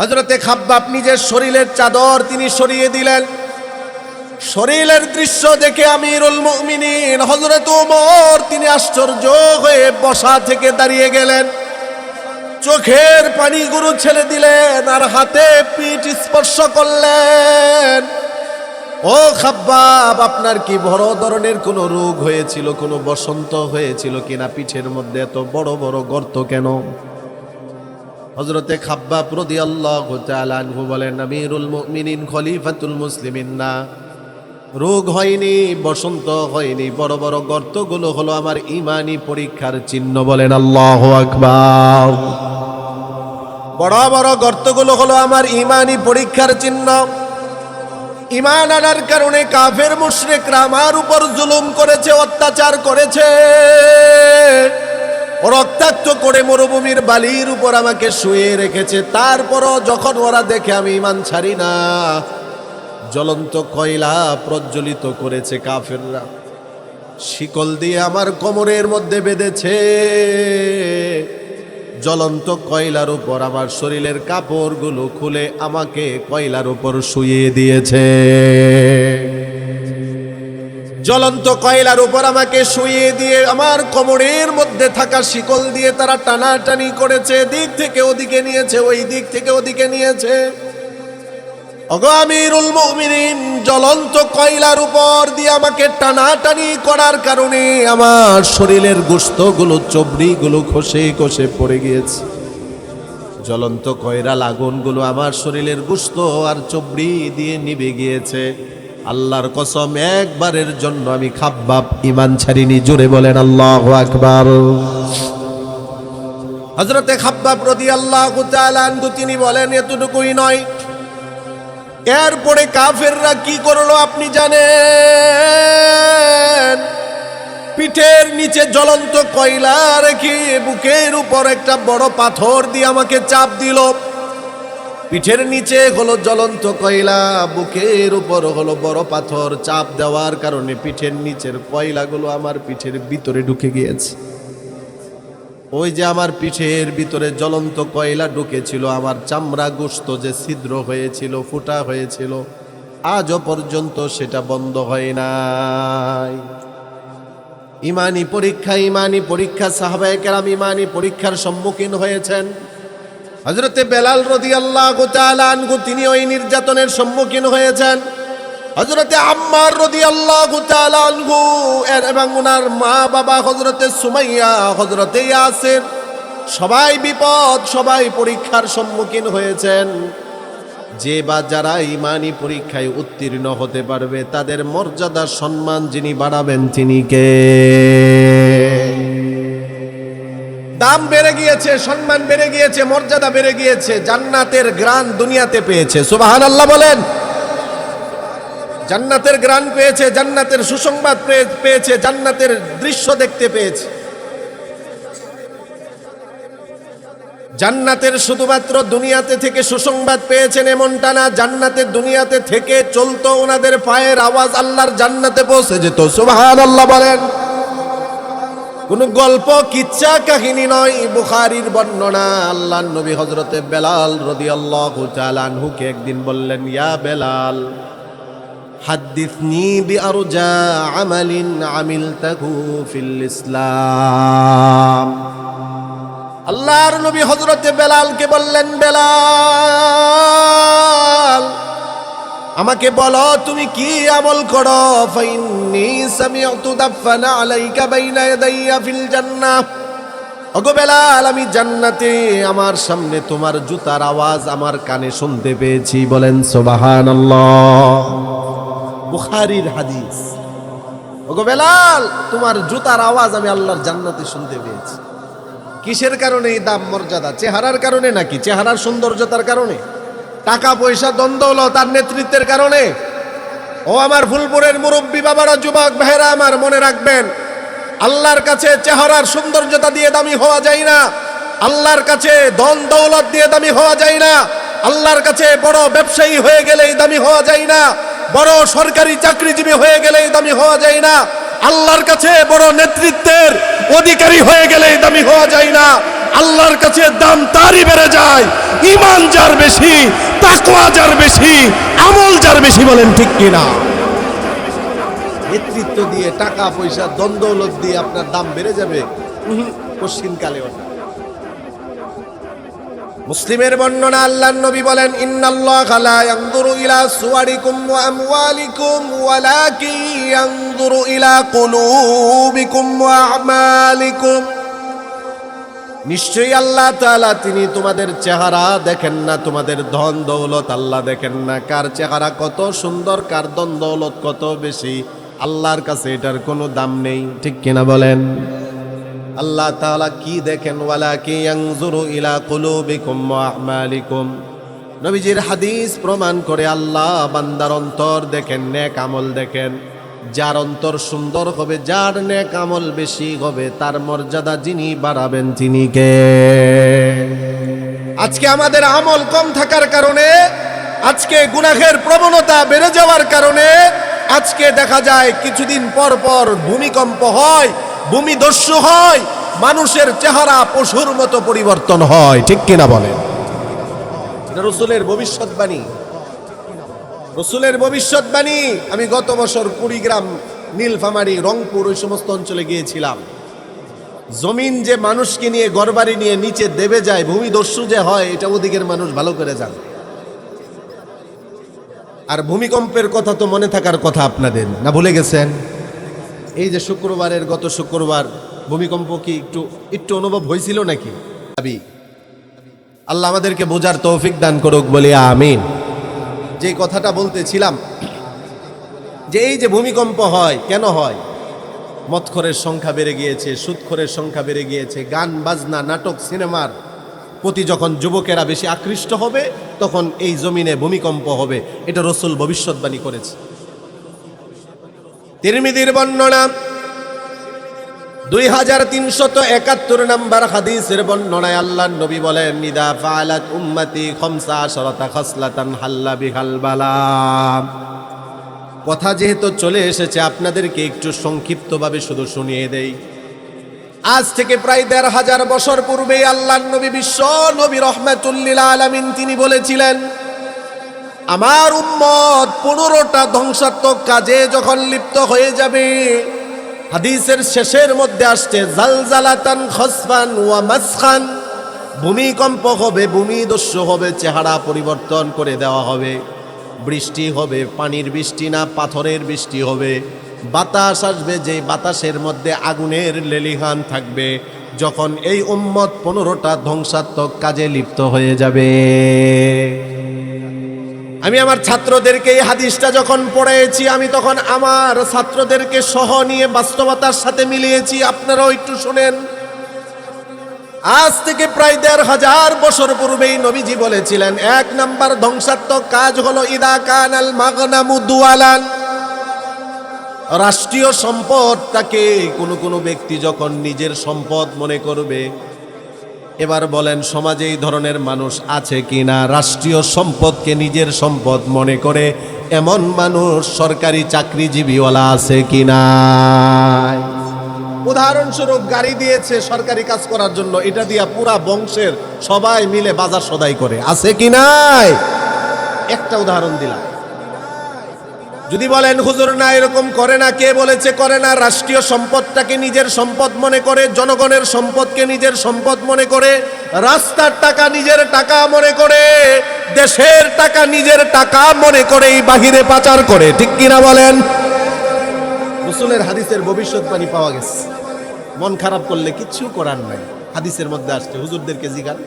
হযরতে খাব্বাব নিজের শরীরের চাদর তিনি সরিয়ে দিলেন। শরীরের দৃশ্য দেখে আমিরুল মুমিনিন হযরত ওমর তিনি আশ্চর্য হয়ে বসা থেকে দাঁড়িয়ে গেলেন, চোখের পানিগুলো ছেড়ে দিলেন আর হাতে পিঠ স্পর্শ করলেন। ও খাব্বাব, আপনার কি বড় ধরনের কোনো রোগ হয়েছিল, কোনো বসন্ত হয়েছিল কিনা? পিঠের মধ্যে এত বড় বড় গর্ত কেন? হযরতে খাব্বাব রাদিয়াল্লাহু তাআলা আনহু বলেন, আমিরুল মুমিনিন খলিফাতুল মুসলিমিন না, রোগ হয়নি, বসন্ত হয়নি, বড় বড় গর্তগুলো হলো আমার ঈমানি পরীক্ষার চিহ্ন। বলেন আল্লাহু আকবার। বড় বড় গর্তগুলো হলো আমার ঈমানি পরীক্ষার চিহ্ন। ঈমান আনার কারণে কাফের মুশরিকরা আমার উপর জুলুম করেছে, অত্যাচার করেছে, রক্তাক্ত করে মরুভূমির বালির উপর আমাকে শুয়ে রেখেছে। তারপরও যখন ওরা দেখে আমি ঈমান ছাড়ি না, জ্বলন্ত কয়লা প্রজ্বলিত করেছে কাফেররা, শিকল দিয়ে আমার কোমরের মধ্যে বেঁধেছে, জ্বলন্ত কয়লার উপর আমার শরীরের কাপড়গুলো খুলে আমাকে কয়লার উপর শুইয়ে দিয়েছে। জ্বলন্ত কয়লার উপর আমাকে শুইয়ে দিয়ে আমার কোমরের মধ্যে থাকা শিকল দিয়ে তারা টানাটানি করেছে, দিক থেকে ওদিকে নিয়েছে, ওই দিক থেকে ওদিকে নিয়েছে। ওগো আমিরুল মুমিনিন, জ্বলন্ত কয়লার উপর দিয়ে আমাকে টানাটানি করার কারণে আমার শরীরের গোশতগুলো, চবড়িগুলো খসে খসে পড়ে গিয়েছে। জ্বলন্ত কয়লার আগুনগুলো আমার শরীরের গোশত আর চবড়ি দিয়ে নিভে গিয়েছে। আল্লাহর কসম, একবারের জন্য আমি খাব্বাব ঈমান ছাড়িনি। জোরে বলেন আল্লাহু আকবার। হযরতে খাব্বাব রাদিয়াল্লাহু তাআলা আনহু তিনি বলেন, এতটুকুই নয়, এরপরে কাফেররা কি করলো আপনি জানেন? পিঠের নিচে জ্বলন্ত কয়লা রেখে বুকের উপর একটা বড় পাথর দিয়ে আমাকে চাপ দিল। পিঠের নিচে হলো জ্বলন্ত কয়লা, বুকের উপর হলো বড় পাথর। চাপ দেওয়ার কারণে পিঠের নিচের কয়লাগুলো আমার পিঠের ভিতরে ঢুকে গিয়েছে। ওই যে আমার পিঠের ভিতরে জ্বলন্ত কয়লা ঢুকেছিল, আমার চামড়া গোশত যে ছিদ্র হয়েছিল, ফুটা হয়েছিল, আজও পর্যন্ত সেটা বন্ধ হয় নাই। ঈমানি পরীক্ষা সাহাবায়ে কেরাম ঈমানি পরীক্ষার সম্মুখীন হয়েছেন। হযরতে বেলাল রাদিয়াল্লাহু তাআলা আনহু তিনি ওই নির্যাতনের সম্মুখীন হয়েছেন। হযরতে আম্মার রাদিয়াল্লাহু তাআলা আনহু এবং ওনার মা বাবা হযরতে সুমাইয়া, হযরতে ইয়াসির, সবাই বিপদ, সবাই পরীক্ষার সম্মুখীন হয়েছেন। যে বা যারা ঈমানি পরীক্ষায় উত্তীর্ণ হতে পারবে তাদের মর্যাদা সম্মান যিনি বাড়াবেন তিনি কে? দাম বেড়ে গিয়েছে, সম্মান বেড়ে গিয়েছে, মর্যাদা বেড়ে গিয়েছে, জান্নাতের গ্রান দুনিয়াতে পেয়েছে। সুবহানাল্লাহ বলেন। জান্নাতের গ্রান পেয়েছে, জান্নাতের সুসংবাদ পেয়েছে, জান্নাতের দৃশ্য দেখতে পেয়েছে। জান্নাতের শুধুমাত্র দুনিয়াতে থেকে সুসংবাদ পেয়েছেন এমনটা না, জান্নাতের দুনিয়াতে থেকে চলতো ওনাদের পায়ের আওয়াজ আল্লাহর জান্নাতে পৌঁছে যেত। সুবহানাল্লাহ বলেন। কোন গল্প কিচ্ছা কাহিনী নয়, বুখারীর বর্ণনা। আল্লাহর নবী হযরতে বেলাল রাদিয়াল্লাহু তাআলা আনহুকে একদিন বললেন, ইয়া বেলাল, হাদ্দিসনি বিআরজা আমালিন আমিলতাহু ফিল ইসলাম। আল্লাহর নবী হযরতে বেলালকে বললেন, বেলাল, আমাকে বলো তুমি কি আমল করো। ফাইন্নী সামি'তু দাফানা আলাইকা বাইনা ইয়াদাইয়া ফিল জান্নাহ। ওগো বেলাল, আমি জান্নাতে আমার সামনে তোমার জুতার আওয়াজ আমার কানে শুনতে পেয়েছি। বলেন সুবহানাল্লাহ। বুখারীর হাদিস। ওগো বেলাল, তোমার জুতার আওয়াজ আমি আল্লাহর জান্নাতে শুনতে পেয়েছি। কিসের কারণে এই দাম মর্যাদা? চেহারার কারণে নাকি? চেহারার সৌন্দর্যতার কারণে? টাকা পয়সা দ্বন্দ্ব তার নেতৃত্বের কারণে? ও আমার ফুলপুরের মুরব্বী বাবারা, যুবক ভাইরা আমার, মনে রাখবেন, আল্লাহর কাছে চেহারার সৌন্দর্যতা দিয়ে দামি হওয়া যায় না। আল্লাহর কাছে ধন দৌলত দিয়ে দামি হওয়া যায় না। আল্লাহর কাছে বড় ব্যবসায়ী হয়ে গেলেই দামি হওয়া যায় না। বড় সরকারি চাকরিজীবী হয়ে গেলেই দামি হওয়া যায় না। আল্লাহর কাছে বড় নেতৃত্বের অধিকারী হয়ে গেলেই দামি হওয়া যায় না। আল্লাহর কাছে দাম তারই বেড়ে যায় ঈমান যার বেশি, তাকওয়া যার বেশি, আমল যার বেশি। বলেন ঠিক কিনা? নেতৃত্ব দিয়ে, টাকা পয়সা, দ্বন্দ্বলত দিয়ে আপনার দাম বেড়ে যাবে কোশ্চিনকালেও না। মুসলিমের বর্ণনা, আল্লাহর নবী বলেন, ইন্নাল্লাহা লা ইয়ানজুরু ইলা সুওয়ারিকুম ওয়া আমওয়ালিকুম ওয়ালাকিন ইয়ানজুরু ইলা কুলুবিকুম ওয়া আমালিকুম। নিশ্চয়ই আল্লাহ তাআলা তিনি তোমাদের চেহারা দেখেন না, তোমাদের ধন দৌলত আল্লাহ দেখেন না। কার চেহারা কত সুন্দর, কার ধন দৌলত কত বেশি, আল্লাহর কাছে এটার কোনো দাম নেই। ঠিক কিনা বলেন? আল্লাহ তাআলা কি দেখেন? ওয়ালাকিন ইয়ানজুরু ইলা কুলুবিকুম ওয়া আমালিকুম। নবীজির হাদিস প্রমাণ করে আল্লাহ বান্দার অন্তর দেখেন, নেক আমল দেখেন। যার অন্তর সুন্দর হবে, যার নেক আমল বেশি হবে, তার মর্যাদা যিনি বাড়াবেন তিনি কে? আজকে আমাদের আমল কম থাকার কারণে, আজকে গুনাহের প্রবণতা বেড়ে যাওয়ার কারণে আজকে দেখা যায় কিছুদিন পর পর ভূমিকম্প হয়, ভূমিদস্যু হয়, মানুষের চেহারা পশুর মতো পরিবর্তন হয়। ঠিক কিনা বলেন? এটা রাসূলের ভবিষ্যৎবাণী, রাসূলের ভবিষ্যৎবাণী। আমি গত বছর কুড়িগ্রাম, নীলফামারী, রংপুর ওই সমস্ত অঞ্চলে গিয়েছিলাম। জমিন যে মানুষকে নিয়ে, ঘরবাড়ি নিয়ে নিচে দেবে যায়, ভূমিদস্যু যে হয়, এটা ওদিকের মানুষ ভালো করে জানে। আর ভূমিকম্পের কথা তো মনে থাকার কথা আপনাদের, না ভুলে গেছেন? এই যে শুক্রবারের, গত শুক্রবার ভূমিকম্প কি একটু অনুভব হয়েছিল নাকি? আল্লাহ আমাদেরকে বোঝার তৌফিক দান করুক, বলি আমিন। যে কথাটা বলতেছিলাম, যে এই যে ভূমিকম্প হয়, কেন হয়? মদখোরের সংখ্যা বেড়ে গিয়েছে, সুদখোরের সংখ্যা বেড়ে গিয়েছে, গান বাজনা, নাটক, সিনেমার প্রতি যখন যুবকেরা বেশি আকৃষ্ট হবে, তখন এই জমিনে ভূমিকম্প হবে। এটা রাসূল ভবিষ্যৎবাণী করেছে। তিরমিজির বর্ণনা, 2371 নম্বর হাদিসের বর্ণনায় আল্লাহর নবী বলেন, ইদা ফাআলাত উম্মতি 15 খাসলাতান হাল্লা বিহাল বালা। কথা যেহেতু চলে এসেছে, আপনাদেরকে একটু সংক্ষিপ্তভাবে শুধু শুনিয়ে দেই। আজ থেকে প্রায় 1500 বছর পূর্বে আল্লাহর নবী, বিশ্ব নবী রহমাতুল লিল আলামিন, তিনি বলেছিলেন, আমার উম্মত 15টা ধ্বংসাত্মক কাজে যখন লিপ্ত হয়ে যাবে, হাদিসের শেষের মধ্যে আসছে, জালজালাতান খসফান ওয়া মাসখান, ভূমিকম্প হবে, ভূমিদস্যু হবে, চেহারা পরিবর্তন করে দেওয়া হবে, বৃষ্টি হবে, পানির বৃষ্টি না পাথরের বৃষ্টি হবে, বাতাস আসবে, যে বাতাসের মধ্যে আগুনের লেলিহান থাকবে। যখন এই উম্মত 15টা ধ্বংসাত্মক কাজে লিপ্ত হয়ে যাবে, আমি আমার ছাত্রদেরকে এই হাদিসটা যখন পড়েছি, আমি তখন আমার ছাত্রদেরকে সহ নিয়ে বাস্তবতার সাথে মিলিয়েছি। আপনারাও একটু শুনেন। আজ থেকে প্রায় 1500 বছর পূর্বেই নবীজি বলেছিলেন, 1 নাম্বার ধ্বংসাত্মক কাজ হলো ইদা কানাল মাগনামু দুয়ালান, রাষ্ট্রীয় সম্পদটাকে কোনো ব্যক্তি যখন নিজের সম্পদ মনে করবে। এবার বলেন, সমাজে এই ধরনের মানুষ আছে কিনা? রাষ্ট্রীয় সম্পদকে নিজের সম্পদ মনে করে এমন মানুষ, সরকারি চাকরিজীবীওয়ালা আছে কিনা? উদাহরণস্বরূপ, গাড়ি দিয়েছে সরকারি কাজ করার জন্য, এটা দিয়া পুরা বংশের সবাই মিলে বাজার সদাই করে, আছে কি নাই? একটা উদাহরণ দিলাম। যদি বলেন হুজুর না, এরকম করে না, কে বলেছে করে না? রাষ্ট্রীয় সম্পদটাকে নিজের সম্পদ মনে করে, জনগণের সম্পদকে নিজের সম্পদ মনে করে, রাস্তার টাকা নিজের টাকা মনে করে, দেশের টাকা নিজের টাকা মনে করে বাহিরে পাচার করে। ঠিক কিনা বলেন? রাসূলের হাদিসের ভবিষ্যৎবাণী পাওয়া গেছে। মন খারাপ করলে কিচ্ছু করার নাই, হাদিসের মধ্যে আসছে। হুজুরদেরকে জিজ্ঞান,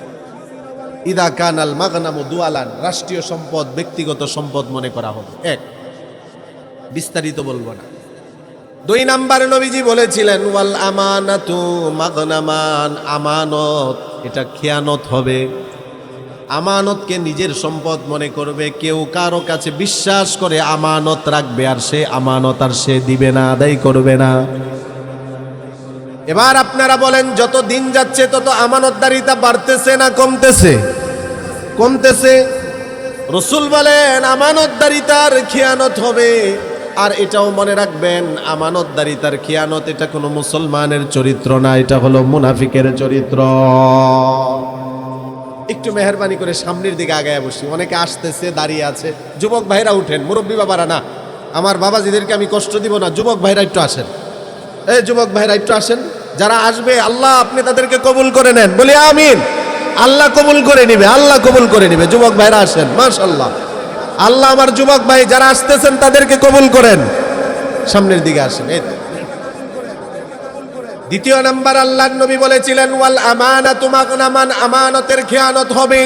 ইদা কানাল মাগনামু দুয়ালান, রাষ্ট্রীয় সম্পদ ব্যক্তিগত সম্পদ মনে করা হবে। এক, বিস্তারিত বলবো না। 2 নাম্বার, নবীজি বলেছিলেন, ওয়াল আমানাতু মাগনামান, আমানত এটা খেয়ানত হবে। আমানতকে নিজের সম্পদ মনে করবে, কেউ কারো কাছে বিশ্বাস করে আমানত রাখবে, আর সে আমানত আর সে দিবে না, আদায় করবে না। এবার আপনারা বলেন, যত দিন যাচ্ছে তত আমানতদারিতা বাড়তেছে না কমতেছে? কমতেছে। রাসূল বলেন, আমানতদারিতার খেয়ানত হবে, আর এটাও মনে রাখবেন, আমানতদারিতার খিয়ানত এটা কোনো মুসলমানের চরিত্র না, এটা হলো মুনাফিকের চরিত্র। একটু মেহরবানি করে সামনের দিকে আগায় বসি, অনেকে আসতেছে দাঁড়িয়ে আছে। যুবক ভাইরা উঠেন, মুরব্বী বাবারা না, আমার বাবাজিদেরকে আমি কষ্ট দিব না। যুবক ভাইরা একটু আসেন, এই যুবক ভাইরা একটু আসেন। যারা আসবে আল্লাহ আপনি তাদেরকে কবুল করে নেন, বলি আমিন। আল্লাহ কবুল করে নিবে, আল্লাহ কবুল করে নিবে। যুবক ভাইরা আসেন, মাশাআল্লাহ। আল্লাহ আমার যুবক ভাই যারা আসতেছেন তাদেরকে কবুল করেন। সামনের দিকে আসেন। এই দ্বিতীয় নাম্বার, আল্লাহর নবী বলেছিলেন ওয়াল আমানাতু মাগনামান, আমানতের খেয়ানত হবে।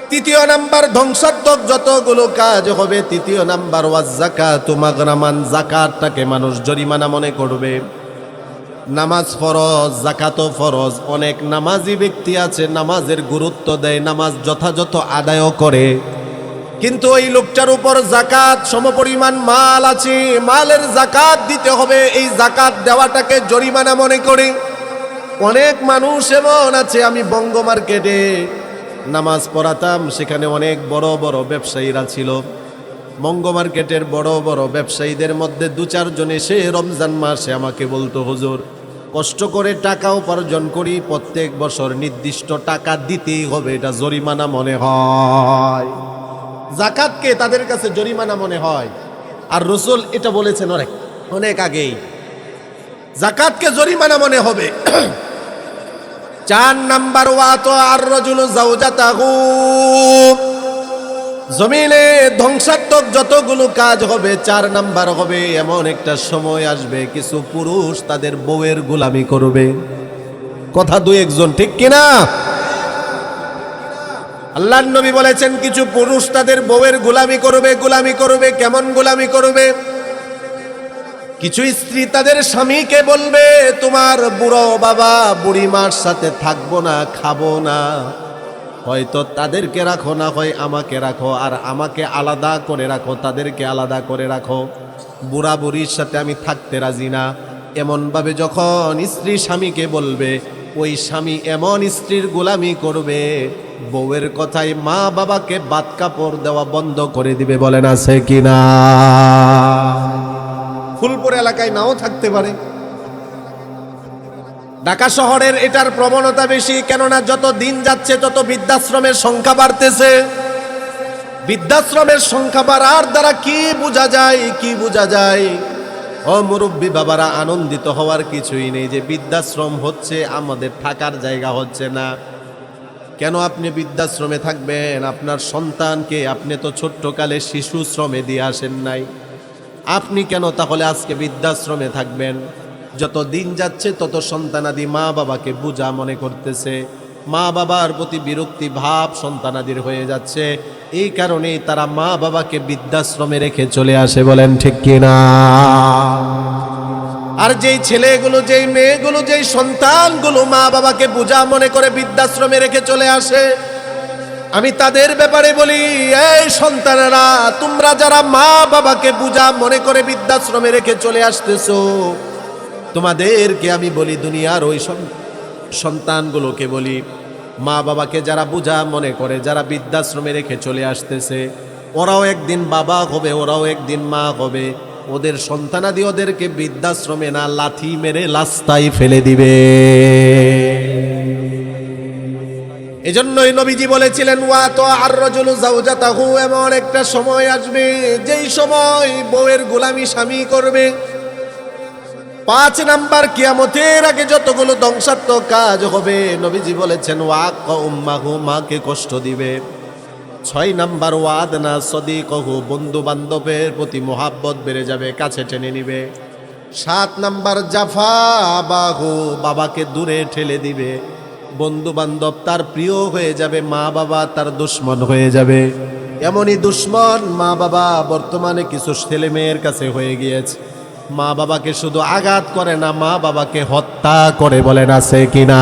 তৃতীয় নাম্বার, ধ্বংসাত্মক যতগুলো কাজ হবে। তৃতীয় নাম্বার, ওয়াজ যাকাতু মাগনামান, যাকাতটাকে মানুষ জরিমানা মনে করবে। নামাজ ফরজ, যাকাতও ফরজ। অনেক নামাজি ব্যক্তি আছে নামাজের গুরুত্ব দেয়, নামাজ যথাযথ আদায় করে, কিন্তু ওই লোকটার উপর যাকাত সমপরিমাণ মাল আছে, মালের যাকাত দিতে হবে, এই যাকাত দেওয়াটাকে জরিমানা মনে করে। অনেক মানুষ এমন আছে, আমি বঙ্গ মার্কেটে নামাজ পড়াতাম, সেখানে অনেক বড় বড় ব্যবসায়ীরা ছিল। বঙ্গ মার্কেটের বড় বড় ব্যবসায়ীদের মধ্যে দু চারজন এসে রমজান মাসে আমাকে বলতো, হুজুর কষ্ট করে টাকা উপার্জন করি, প্রত্যেক বছর নির্দিষ্ট টাকা দিতেই হবে, এটা জরিমানা মনে হয়। যাকাতকে তাদের কাছে জরিমানা মনে হয়। আর রাসূল এটা বলেছেন অনেক অনেক আগেই, যাকাতকে জরিমানা মনে হবে। 4 নাম্বার, ওয়াতো আর রাজুলু যাওজাতাহু, জমিনে ধ্বংসাত্মক যতগুলো কাজ হবে 4 নাম্বার হবে, এমন একটা সময় আসবে কিছু পুরুষ তাদের বউয়ের গোলামি করবে। কথা দুই একজন ঠিক কিনা? আল্লাহর নবী বলেছেন কিছু পুরুষ তাদের বউয়ের গোলামি করবে। গোলামি করবে কেমন গোলামি করবে? কিছু স্ত্রী তাদের স্বামীকে বলবে, তোমার বুড়ো বাবা বুড়ি মার সাথে থাকবো না, খাবো না, হয়তো তাদেরকে রাখো, না হয় আমাকে রাখো, আর আমাকে আলাদা করে রাখো, তাদেরকে আলাদা করে রাখো, বুড়া বুড়ির সাথে আমি থাকতে রাজি না। এমনভাবে যখন স্ত্রী স্বামীকে বলবে, ওই স্বামী এমন স্ত্রীর গোলামি করবে, বউয়ের কথায় মা বাবাকে বাত কাপড় দেওয়া বন্ধ করে দিবে। বলেন আছে কিনা? ফুলপুর এলাকায় নাও থাকতে পারে, ঢাকা শহরের এটার প্রবণতা বেশি। কেননা যত দিন যাচ্ছে তত বৃদ্ধাশ্রমের সংখ্যা বাড়তেছে। বৃদ্ধাশ্রমের সংখ্যা বাড়ার দ্বারা কি বোঝা যায়? কি বোঝা যায়? ও মুরব্বী বাবারা, আনন্দিত হওয়ার কিছুই নেই যে বৃদ্ধাশ্রম হচ্ছে, আমাদের থাকার জায়গা হচ্ছে না। কেন আপনি বৃদ্ধাশ্রমে থাকবেন? আপনার সন্তানকে আপনি তো ছোট্টকালে শিশু শ্রমে দিয়ে আসেন নাই, আপনি কেন তাহলে আজকে বৃদ্ধাশ্রমে থাকবেন? যত দিন যাচ্ছে তত সন্তানাদি মা বাবাকে বোঝা মনে করতেছে, মা বাবার প্রতি বিরক্তি ভাব সন্তানাদির হয়ে যাচ্ছে। এই কারণেই তারা মা বাবাকে বৃদ্ধাশ্রমে রেখে চলে আসে। বলেন ঠিক কিনা? আর যেই ছেলেগুলো, যেই মেয়েগুলো, যেই সন্তানগুলো মা বাবাকে বোঝা মনে করে বৃদ্ধাশ্রমে রেখে চলে আসে, আমি তাদের ব্যাপারে বলি, এই সন্তানেরা, তোমরা যারা মা বাবাকে বোঝা মনে করে বৃদ্ধাশ্রমে রেখে চলে আসতেছো, তোমাদেরকে আমি বলি, দুনিয়ার ওই সন্তানগুলোকে বলি, মা বাবাকে যারা বোঝা মনে করে, যারা বৃদ্ধাশ্রমে রেখে চলে আসতেছে, ওরাও একদিন বাবা হবে, ওরাও একদিন মা হবে। ওদের সন্তানাদি ওদেরকে বৃদ্ধাশ্রমে না, লাথি মেরে রাস্তায় ফেলে দিবে। এজন্যই নবীজি বলেছিলেন ওয়াতো আর রাজুলু যাওজাতাহু, এমন একটা সময় আসবে যেই সময় বউয়ের গোলামি স্বামী করবে। 5 নাম্বার, কিয়ামতের আগে যতগুলো ধ্বংসাত্মক কাজ হবে, নবীজি বলেছেন ওয়াক্কা উম্মাহু, মাকে কষ্ট দিবে। 6 নাম্বার, ওয়াদনা সদিকহু, বন্ধু বান্ধবের প্রতি মোহাব্বত বেড়ে যাবে, কাছে টেনে নিবে। 7 নাম্বার, জাফা বাহু, বাবাকে দূরে ঠেলে দিবে। বন্ধু বান্ধব তার প্রিয় হয়ে যাবে, মা বাবা তার দুশ্মন হয়ে যাবে। এমনই দুশ্মন মা বাবা বর্তমানে কিছু ছেলে মেয়ের কাছে হয়ে গিয়েছে। মা বাবাকে শুধু আঘাত করে না, মা বাবাকে হত্যা করে। বলেন আছে কিনা?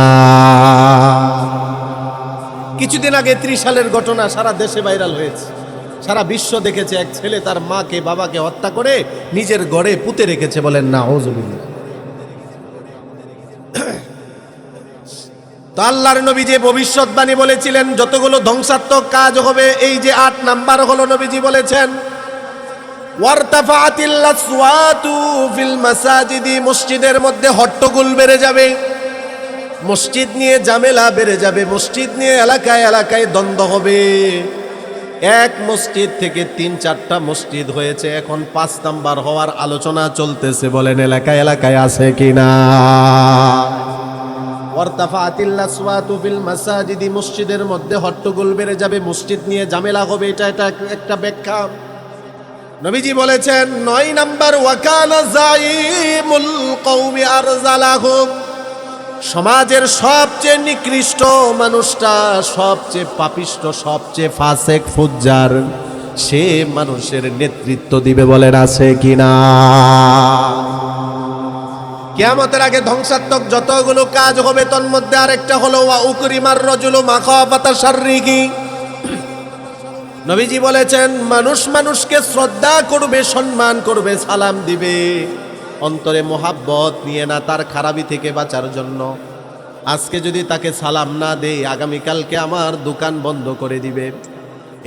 কিছুদিন আগে 30 সালের ঘটনা সারা দেশে ভাইরাল হয়েছে, সারা বিশ্ব দেখেছে। এক ছেলে তার মাকে বাবাকে হত্যা করে নিজের ঘরে পুঁতে রেখেছে। বলেন নাউজুবিল্লাহ। তো আল্লাহর নবী যে ভবিষ্যৎবাণী বলেছিলেন যতগুলো ধ্বংসাত্মক কাজ হবে, এই যে 8 নাম্বার হলো, নবীজি বলেছেন ওয়ারতাফাতিল আসওয়াতু ফিল মাসাজিদি, মসজিদের মধ্যে হট্টগোল বেড়ে যাবে, মসজিদ নিয়ে ঝামেলা বেড়ে যাবে, মসজিদ নিয়ে এলাকায় এলাকায় দ্বন্দ্ব হবে। এক মসজিদ থেকে ৩-৪টা মসজিদ হয়েছে, এখন ৫ নাম্বার হওয়ার আলোচনা চলতেছে। বলেন এলাকায় এলাকায় আছে কিনা? ওয়ারতাফাতিল আসওয়াতু ফিল মাসাজিদি, মসজিদের মধ্যে হট্টগোল বেড়ে যাবে, মসজিদ নিয়ে ঝামেলা হবে। এটা একটা ব্যাখ্যা। নবীজি বলেছেন ৯ নাম্বার, ওয়াকানা যাইমুল কওমি আরজালাহুম, সমাজের সবচেয়ে নিকৃষ্ট মানুষটা, সবচেয়ে পাপিষ্ট, সবচেয়ে ফাসেক ফুজ্জার, সে মানুষের নেতৃত্ব দিবে। বলেন আছে কিনা? কিয়ামতের আগে ধ্বংসাত্মক যতগুলো কাজ হবে তার মধ্যে আরেকটা হলো ওয়া উকরিমার রাজুলু মাখাফাতা শাররিহি। নবীজি বলেছেন মানুষ মানুষকে শ্রদ্ধা করবে, সম্মান করবে, সালাম দিবে, অন্তরে মোহাব্বত নিয়ে না, তার খারাপি থেকে বাঁচার জন্য। আজকে যদি তাকে সালাম না দেই, আগামীকালকে আমার দোকান বন্ধ করে দিবে।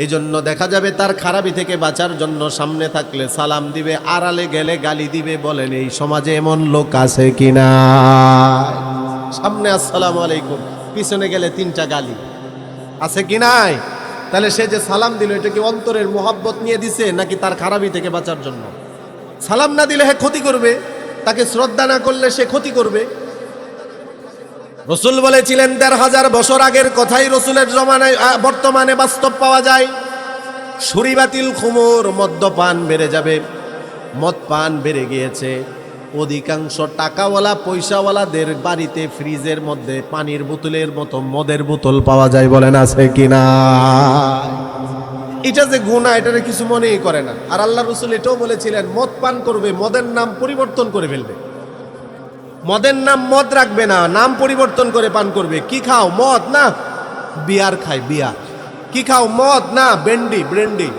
এই জন্য দেখা যাবে তার খারাপি থেকে বাঁচার জন্য সামনে থাকলে সালাম দিবে, আড়ালে গেলে গালি দিবে। বলেন এই সমাজে এমন লোক আছে কিনা? সামনে আসসালামু আলাইকুম, পিছনে গেলে 3টা গালি, আছে কি নাই? তাহলে সে যে সালাম দিল, এটা কি অন্তরের মোহাব্বত নিয়ে দিছে নাকি তার খারাপি থেকে বাঁচার জন্য? সালাম না দিলে হ্যাঁ ক্ষতি করবে, তাকে শ্রদ্ধা না করলে সে ক্ষতি করবে। রসুল বলেছিলেন ১৫০০ বছর আগের কথাই রসুলের জমানায় বর্তমানে বাস্তব পাওয়া যায়। সুরিবাতিল খুমুর, মদ্যপান বেড়ে যাবে, মদ পান বেড়ে গিয়েছে। অধিকাংশ টাকাওয়ালা পয়সাওয়ালাদের বাড়িতে ফ্রিজের মধ্যে পানির বোতলের মতো মদের বোতল পাওয়া যায়। বলেন আছে কিনা? এটা যে গুনাহ, এটারে কিছু মনেই করে না। আর আল্লাহ রসুল এটাও বলেছিলেন মদ পান করবে, মদের নাম পরিবর্তন করে ফেলবে। মদের নাম মদ রাখবে না, নাম পরিবর্তন করে পান করবে। কি খাও? মদ না, বিয়ার খায়, বিয়ার। কি খাও? মদ না, ব্র্যান্ডি।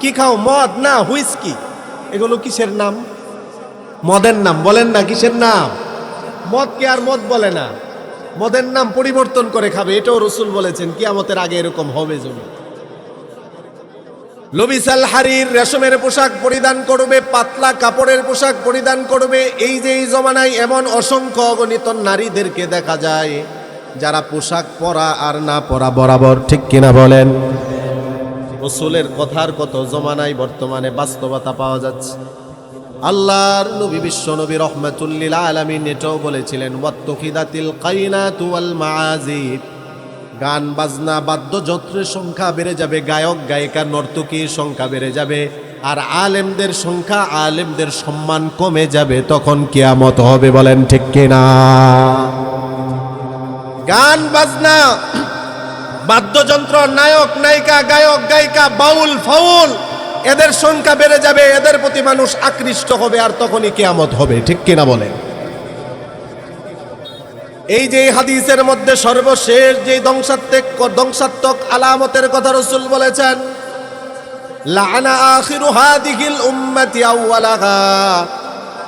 কি খাও? মদ না, হুইস্কি। এগুলো কিসের নাম? মদের নাম। বলেন না কিসের নাম? মদকে আর মদ বলে না, মদের নাম পরিবর্তন করে খাবে। এটাও রসুল বলেছেন কিয়ামতের আগে এরকম হবে। জন্য লবিসাল হারির, রেশমের পোশাক পরিধান করবে, পাতলা কাপড়ের পোশাক পরিধান করবে। এই যে এই জমানায় এমন অসংখ্য অগণিত নারীদেরকে দেখা যায় যারা পোশাক পরা আর না পরা বরাবর। ঠিক কিনা বলেন? রসুলের কথার কত জমানায় বর্তমানে বাস্তবতা পাওয়া যাচ্ছে। আল্লাহর নবী বিশ্ব নবী রহমাতুল লিল আলামিন এটাও বলেছিলেন ওয়াত্তুখিদাতিল কাইনাতু ওয়াল মাআজিব, গান বাজনা বাদ্যযন্ত্রের সংখ্যা বেড়ে যাবে, গায়ক গায়িকা নর্তকীর সংখ্যা বেড়ে যাবে, আর আলেমদের সংখ্যা, আলেমদের সম্মান কমে যাবে। তখন কিয়ামত হবে। বলেন ঠিক কিনা? গান বাজনা বাদ্যযন্ত্র, নায়ক নায়িকা, গায়ক গায়িকা, বাউল ফাউল, এদের সংখ্যা বেড়ে যাবে, এদের প্রতি মানুষ আকৃষ্ট হবে, আর তখনই কিয়ামত হবে। ঠিক কিনা বলেন? এই যে হাদিসের মধ্যে সর্বশেষ যে ধ্বংসাত্মক আলামতের কথা রাসূল বলেছেন, লাআনা আখিরু হাদিহিল উম্মতি আউওয়ালাহা,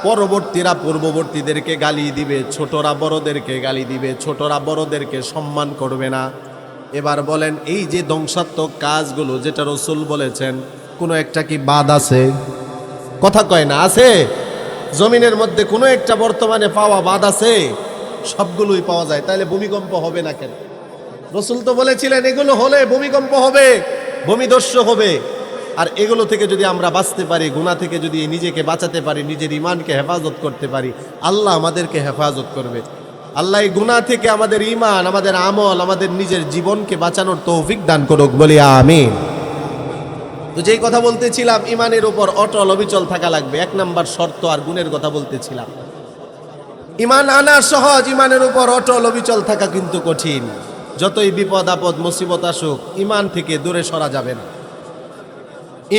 পরবর্তীরা পূর্ববর্তীদেরকে গালি দিবে, ছোটরা বড়দেরকে গালি দিবে, ছোটরা বড়দেরকে সম্মান করবে না। এবার বলেন এই যে ধ্বংসাত্মক কাজগুলো যেটা রাসূল বলেছেন, কোনো একটা কি বাদ আছে? কথা কয় না, আছে? জমিনের মধ্যে কোনো একটা বর্তমানে পাওয়া বাদ আছে? সবগুলোই পাওয়া যায়। তাহলে ভূমিকম্প হবে না কেন? রসুল তো বলেছিলেন এগুলো হলে ভূমিকম্প হবে, ভূমিধস হবে। আর এগুলো থেকে যদি আমরা বাঁচতে পারি, গুনাহ থেকে যদি নিজেকে বাঁচাতে পারি, নিজের ঈমানকে হেফাজত করতে পারি, আল্লাহ আমাদেরকে হেফাজত করবে। আল্লাহ এই গুনাহ থেকে আমাদের ঈমান, আমাদের আমল, আমাদের নিজের জীবনকে বাঁচানোর তৌফিক দান করুক, বলি আমিন। তো যেই কথা বলতেছিলাম, ঈমানের উপর অটল অবিচল থাকা লাগবে, 1 নাম্বার শর্ত। আর গুণের কথা বলতেছিলাম, ঈমান আনা সহজ, ঈমানের উপর অটল অবিচল থাকা কিন্তু কঠিন। যতই বিপদ আপদ মুসিবত আসুক, ঈমান থেকে দূরে সরা যাবে না।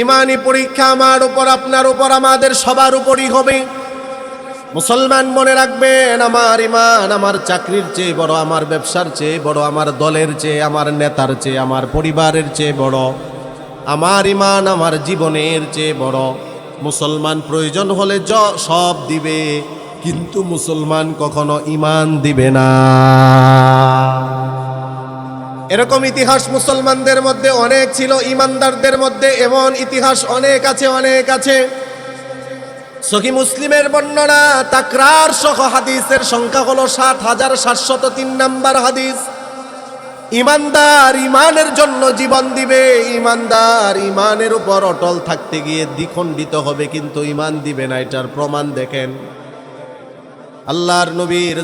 ঈমানি পরীক্ষা আমার উপর, আপনার উপর, আমাদের সবার উপরই হবে। মুসলমান মনে রাখবেন, আমার ঈমান আমার চাকরির চেয়ে বড়, আমার ব্যবসার চেয়ে বড়, আমার দলের চেয়ে, আমার নেতার চেয়ে, আমার পরিবারের চেয়ে বড়। আমার ঈমান আমার জীবনের চেয়ে বড়। মুসলমান প্রয়োজন হলে সব দিবে, কিন্তু মুসলমান কখনো ঈমান দিবে না। এরকম ইতিহাস মুসলমানদের মধ্যে অনেক ছিল, ঈমানদারদের মধ্যে এমন ইতিহাস অনেক আছে, অনেক আছে। সহিহ মুসলিমের বর্ণনা, তাকরার সহ হাদিসের সংখ্যা হলো ৭৭০৩ নাম্বার হাদিস। ইমানদার ইমানের জন্য জীবন দিবে, ইমানদার ইমানের উপর অটল থাকতে গিয়ে দ্বিখণ্ডিত হবে, কিন্তু ইমান দিবে না। এটার প্রমাণ দেখেন, আল্লাহর নবীর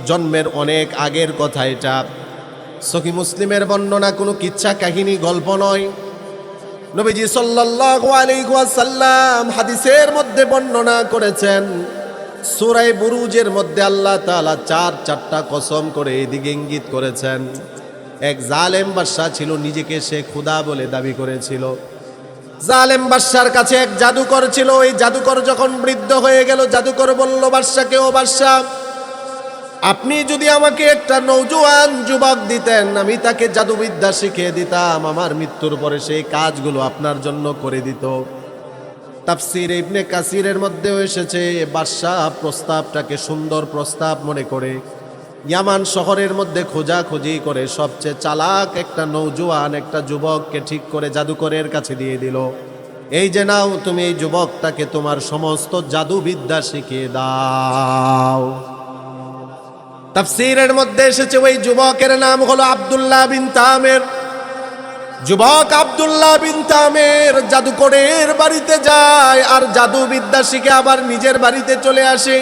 জন্মের অনেক আগের কথা এটা। সহিহ মুসলিমের বর্ণনা, কোনো কিচ্ছা কাহিনী, গল্প নয়। নবীজি সাল্লাল্লাহু আলাইহি ওয়াসাল্লাম হাদিসের মধ্যে বর্ণনা করেছেন, সূরা বুরুজের মধ্যে আল্লাহ তাআলা চারটা কসম করে এদিকে ইঙ্গিত করেছেন। এক জালেম বাদশা ছিল, নিজেকে সে খোদা বলে দাবি করেছিল। জালেম বাদশার কাছে এক জাদুকর ছিল। ওই জাদুকর যখন বৃদ্ধ হয়ে গেল, জাদুকর বলল বাদশাকে, ও বাদশা, আপনি যদি আমাকে একটা নওজোয়ান যুবক দিতেন, আমি তাকে জাদুবিদ্যা শিখিয়ে দিতাম, আমার মৃত্যুর পরে সেই কাজগুলো আপনার জন্য করে দিত। তাফসীর ইবনে কাসিরের মধ্যেও এসেছে, বাদশা প্রস্তাবটাকে সুন্দর প্রস্তাব মনে করে ইয়ামান শহরের মধ্যে খোঁজাখুঁজি করে সবচেয়ে চালাক একটা নওজোয়ান, একটা যুবককে ঠিক করে জাদুকরের কাছে দিয়ে দিল। এই যে নাও, তুমি এই যুবকটাকে তোমার সমস্ত জাদুবিদ্যা শিখিয়ে দাও। তাফসীরের মধ্যে এসেছে, ওই যুবকের নাম হলো আব্দুল্লাহ বিন তামের। যুবক আব্দুল্লাহ বিন তামের জাদুকরের বাড়িতে যায় আর জাদুবিদ্যা শিখে আবার নিজের বাড়িতে চলে আসে।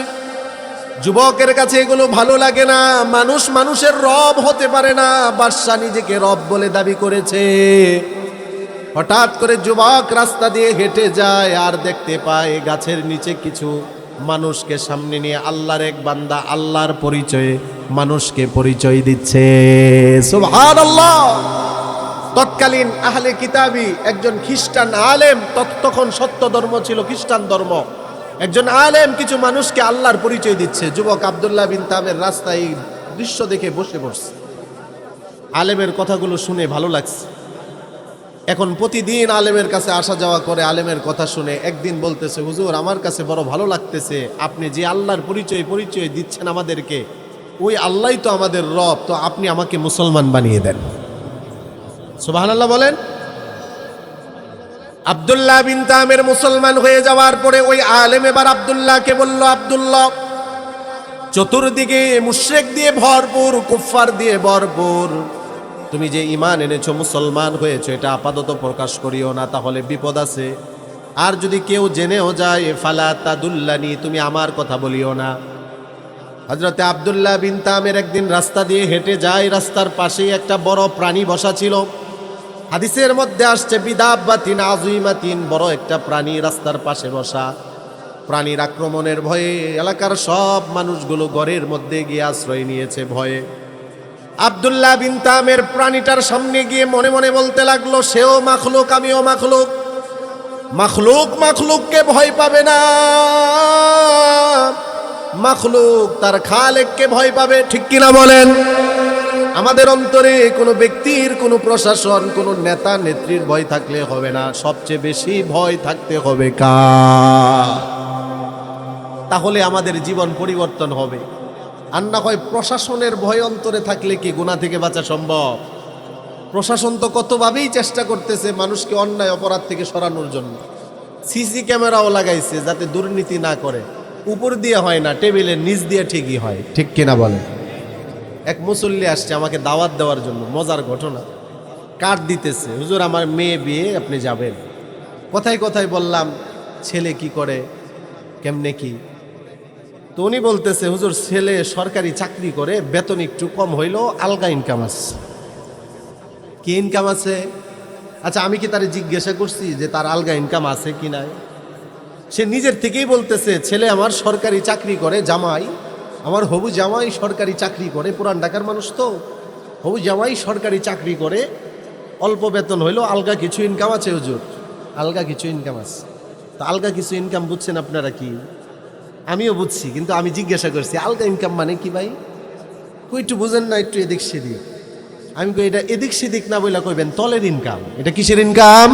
যুবকের কাছে এগুলো ভালো লাগে না। মানুষ মানুষের রব হতে পারে না, বাদশা নিজেকে রব বলে দাবি করেছে। হঠাৎ করে যুবক রাস্তা দিয়ে হেঁটে যায় আর দেখতে পায় গাছের নিচে কিছু মানুষকে সামনে নিয়ে আল্লাহর এক বান্দা আল্লাহর পরিচয়ে মানুষকে পরিচয় দিচ্ছে। সুবহানাল্লাহ। তৎকালীন আহলে কিতাবি একজন খ্রিস্টান আলেম, তখন সত্য ধর্ম ছিল খ্রিস্টান ধর্ম, একজন আলেম কিছু মানুষকে আল্লাহর পরিচয় দিচ্ছে। যুবক আব্দুল্লাহ বিন তামের রাস্তায় দৃশ্য দেখে বসে পড়ছে। আলেমের কথাগুলো শুনে ভালো লাগছে। এখন প্রতিদিন আলেমের কাছে আসা যাওয়া করে, আলেমের কথা শুনে একদিন বলতেছে, হুজুর, আমার কাছে বড় ভালো লাগতেছে, আপনি যে আল্লাহর পরিচয় দিচ্ছেন আমাদেরকে, ওই আল্লাহই তো আমাদের রব, তো আপনি আমাকে মুসলমান বানিয়ে দেন। সুবহানাল্লাহ বলেন। আব্দুল্লাহ বিন তামের মুসলমান হয়ে যাওয়ার পরে ওই আলেম এবার আব্দুল্লাহকে বলল, আব্দুল্লাহ, চতুর্দিকে মুশরিক দিয়ে ভরপুর, কুফফার দিয়ে ভরপুর, তুমি যে ঈমান এনেছো, মুসলমান হয়েছো, এটা আপাতত প্রকাশ করিও না, তাহলে বিপদ আছে। আর যদি কেউ জেনেও যায়, ফালা তাদুল্লানি, তুমি আমার কথা বলিও না। হযরতে আব্দুল্লাহ বিন তামের একদিন রাস্তা দিয়ে হেঁটে যায়, রাস্তার পাশেই একটা বড় প্রাণী বসা ছিল। হাদিসের মধ্যে আসছে, বিদাব্বাতিন আযীমাতিন, বড় একটা প্রাণী রাস্তার পাশে বসা। প্রাণীর আক্রমণের ভয়ে এলাকার সব মানুষগুলো ঘরের মধ্যে গিয়ে আশ্রয় নিয়েছে ভয়ে। আব্দুল্লাহ বিন তামের প্রাণীটার সামনে গিয়ে মনে মনে বলতে লাগলো, সেও মাখলুক, আমিও মাখলুক, মাখলুক মাখলুককে ভয় পাবে না, মাখলুক তার খালেককে ভয় পাবে। ঠিক কিনা বলেন? আমাদের অন্তরে কোনো ব্যক্তির, কোনো প্রশাসন, কোনো নেতা নেত্রীর ভয় থাকলে হবে না, সবচেয়ে বেশি ভয় থাকতে হবে কার? তাহলে আমাদের জীবন পরিবর্তন হবে। আর না হয় প্রশাসনের ভয় অন্তরে থাকলে কি গুনাহ থেকে বাঁচা সম্ভব? প্রশাসন তো কতভাবেই চেষ্টা করতেছে মানুষকে অন্যায় অপরাধ থেকে সরানোর জন্য। সিসি ক্যামেরাও লাগাইছে যাতে দুর্নীতি না করে। উপর দিয়ে হয় না, টেবিলের নিচ দিয়ে ঠিকই হয়। ঠিক কিনা বলে? এক মুসল্লি আসছে আমাকে দাওয়াত দেওয়ার জন্য, মজার ঘটনা। কার্ড দিতেছে, হুজুর আমার মেয়ে বিয়ে, আপনি যাবেন। কথায় কথায় বললাম, ছেলে কি করে, কেমনে কি? তো উনি বলতেছে, হুজুর ছেলে সরকারি চাকরি করে, বেতন একটু কম হইলেও আলগা ইনকাম আছে। কি ইনকাম আছে? আচ্ছা, আমি কি তারে জিজ্ঞাসা করছি যে তার আলগা ইনকাম আছে কি নাই? সে নিজের থেকেই বলতেছে, ছেলে আমার সরকারি চাকরি করে, জামাই আমার হবু জামাই সরকারি চাকরি করে, পুরান ঢাকার মানুষ তো, হবু জামাই সরকারি চাকরি করে, অল্প বেতন হইলেও আলগা কিছু ইনকাম আছে হুজুর, আলগা কিছু ইনকাম আছে। তো আলগা কিছু ইনকাম বুঝছেন আপনারা কি? আমিও বুঝছি, কিন্তু আমি জিজ্ঞাসা করছি আলগা ইনকাম মানে কি ভাই? কই একটু বুঝেন না, একটু এদিক সেদিক। আমি কই এটা এদিক সেদিক না বইলা কইবেন তলের ইনকাম। এটা কিসের ইনকাম?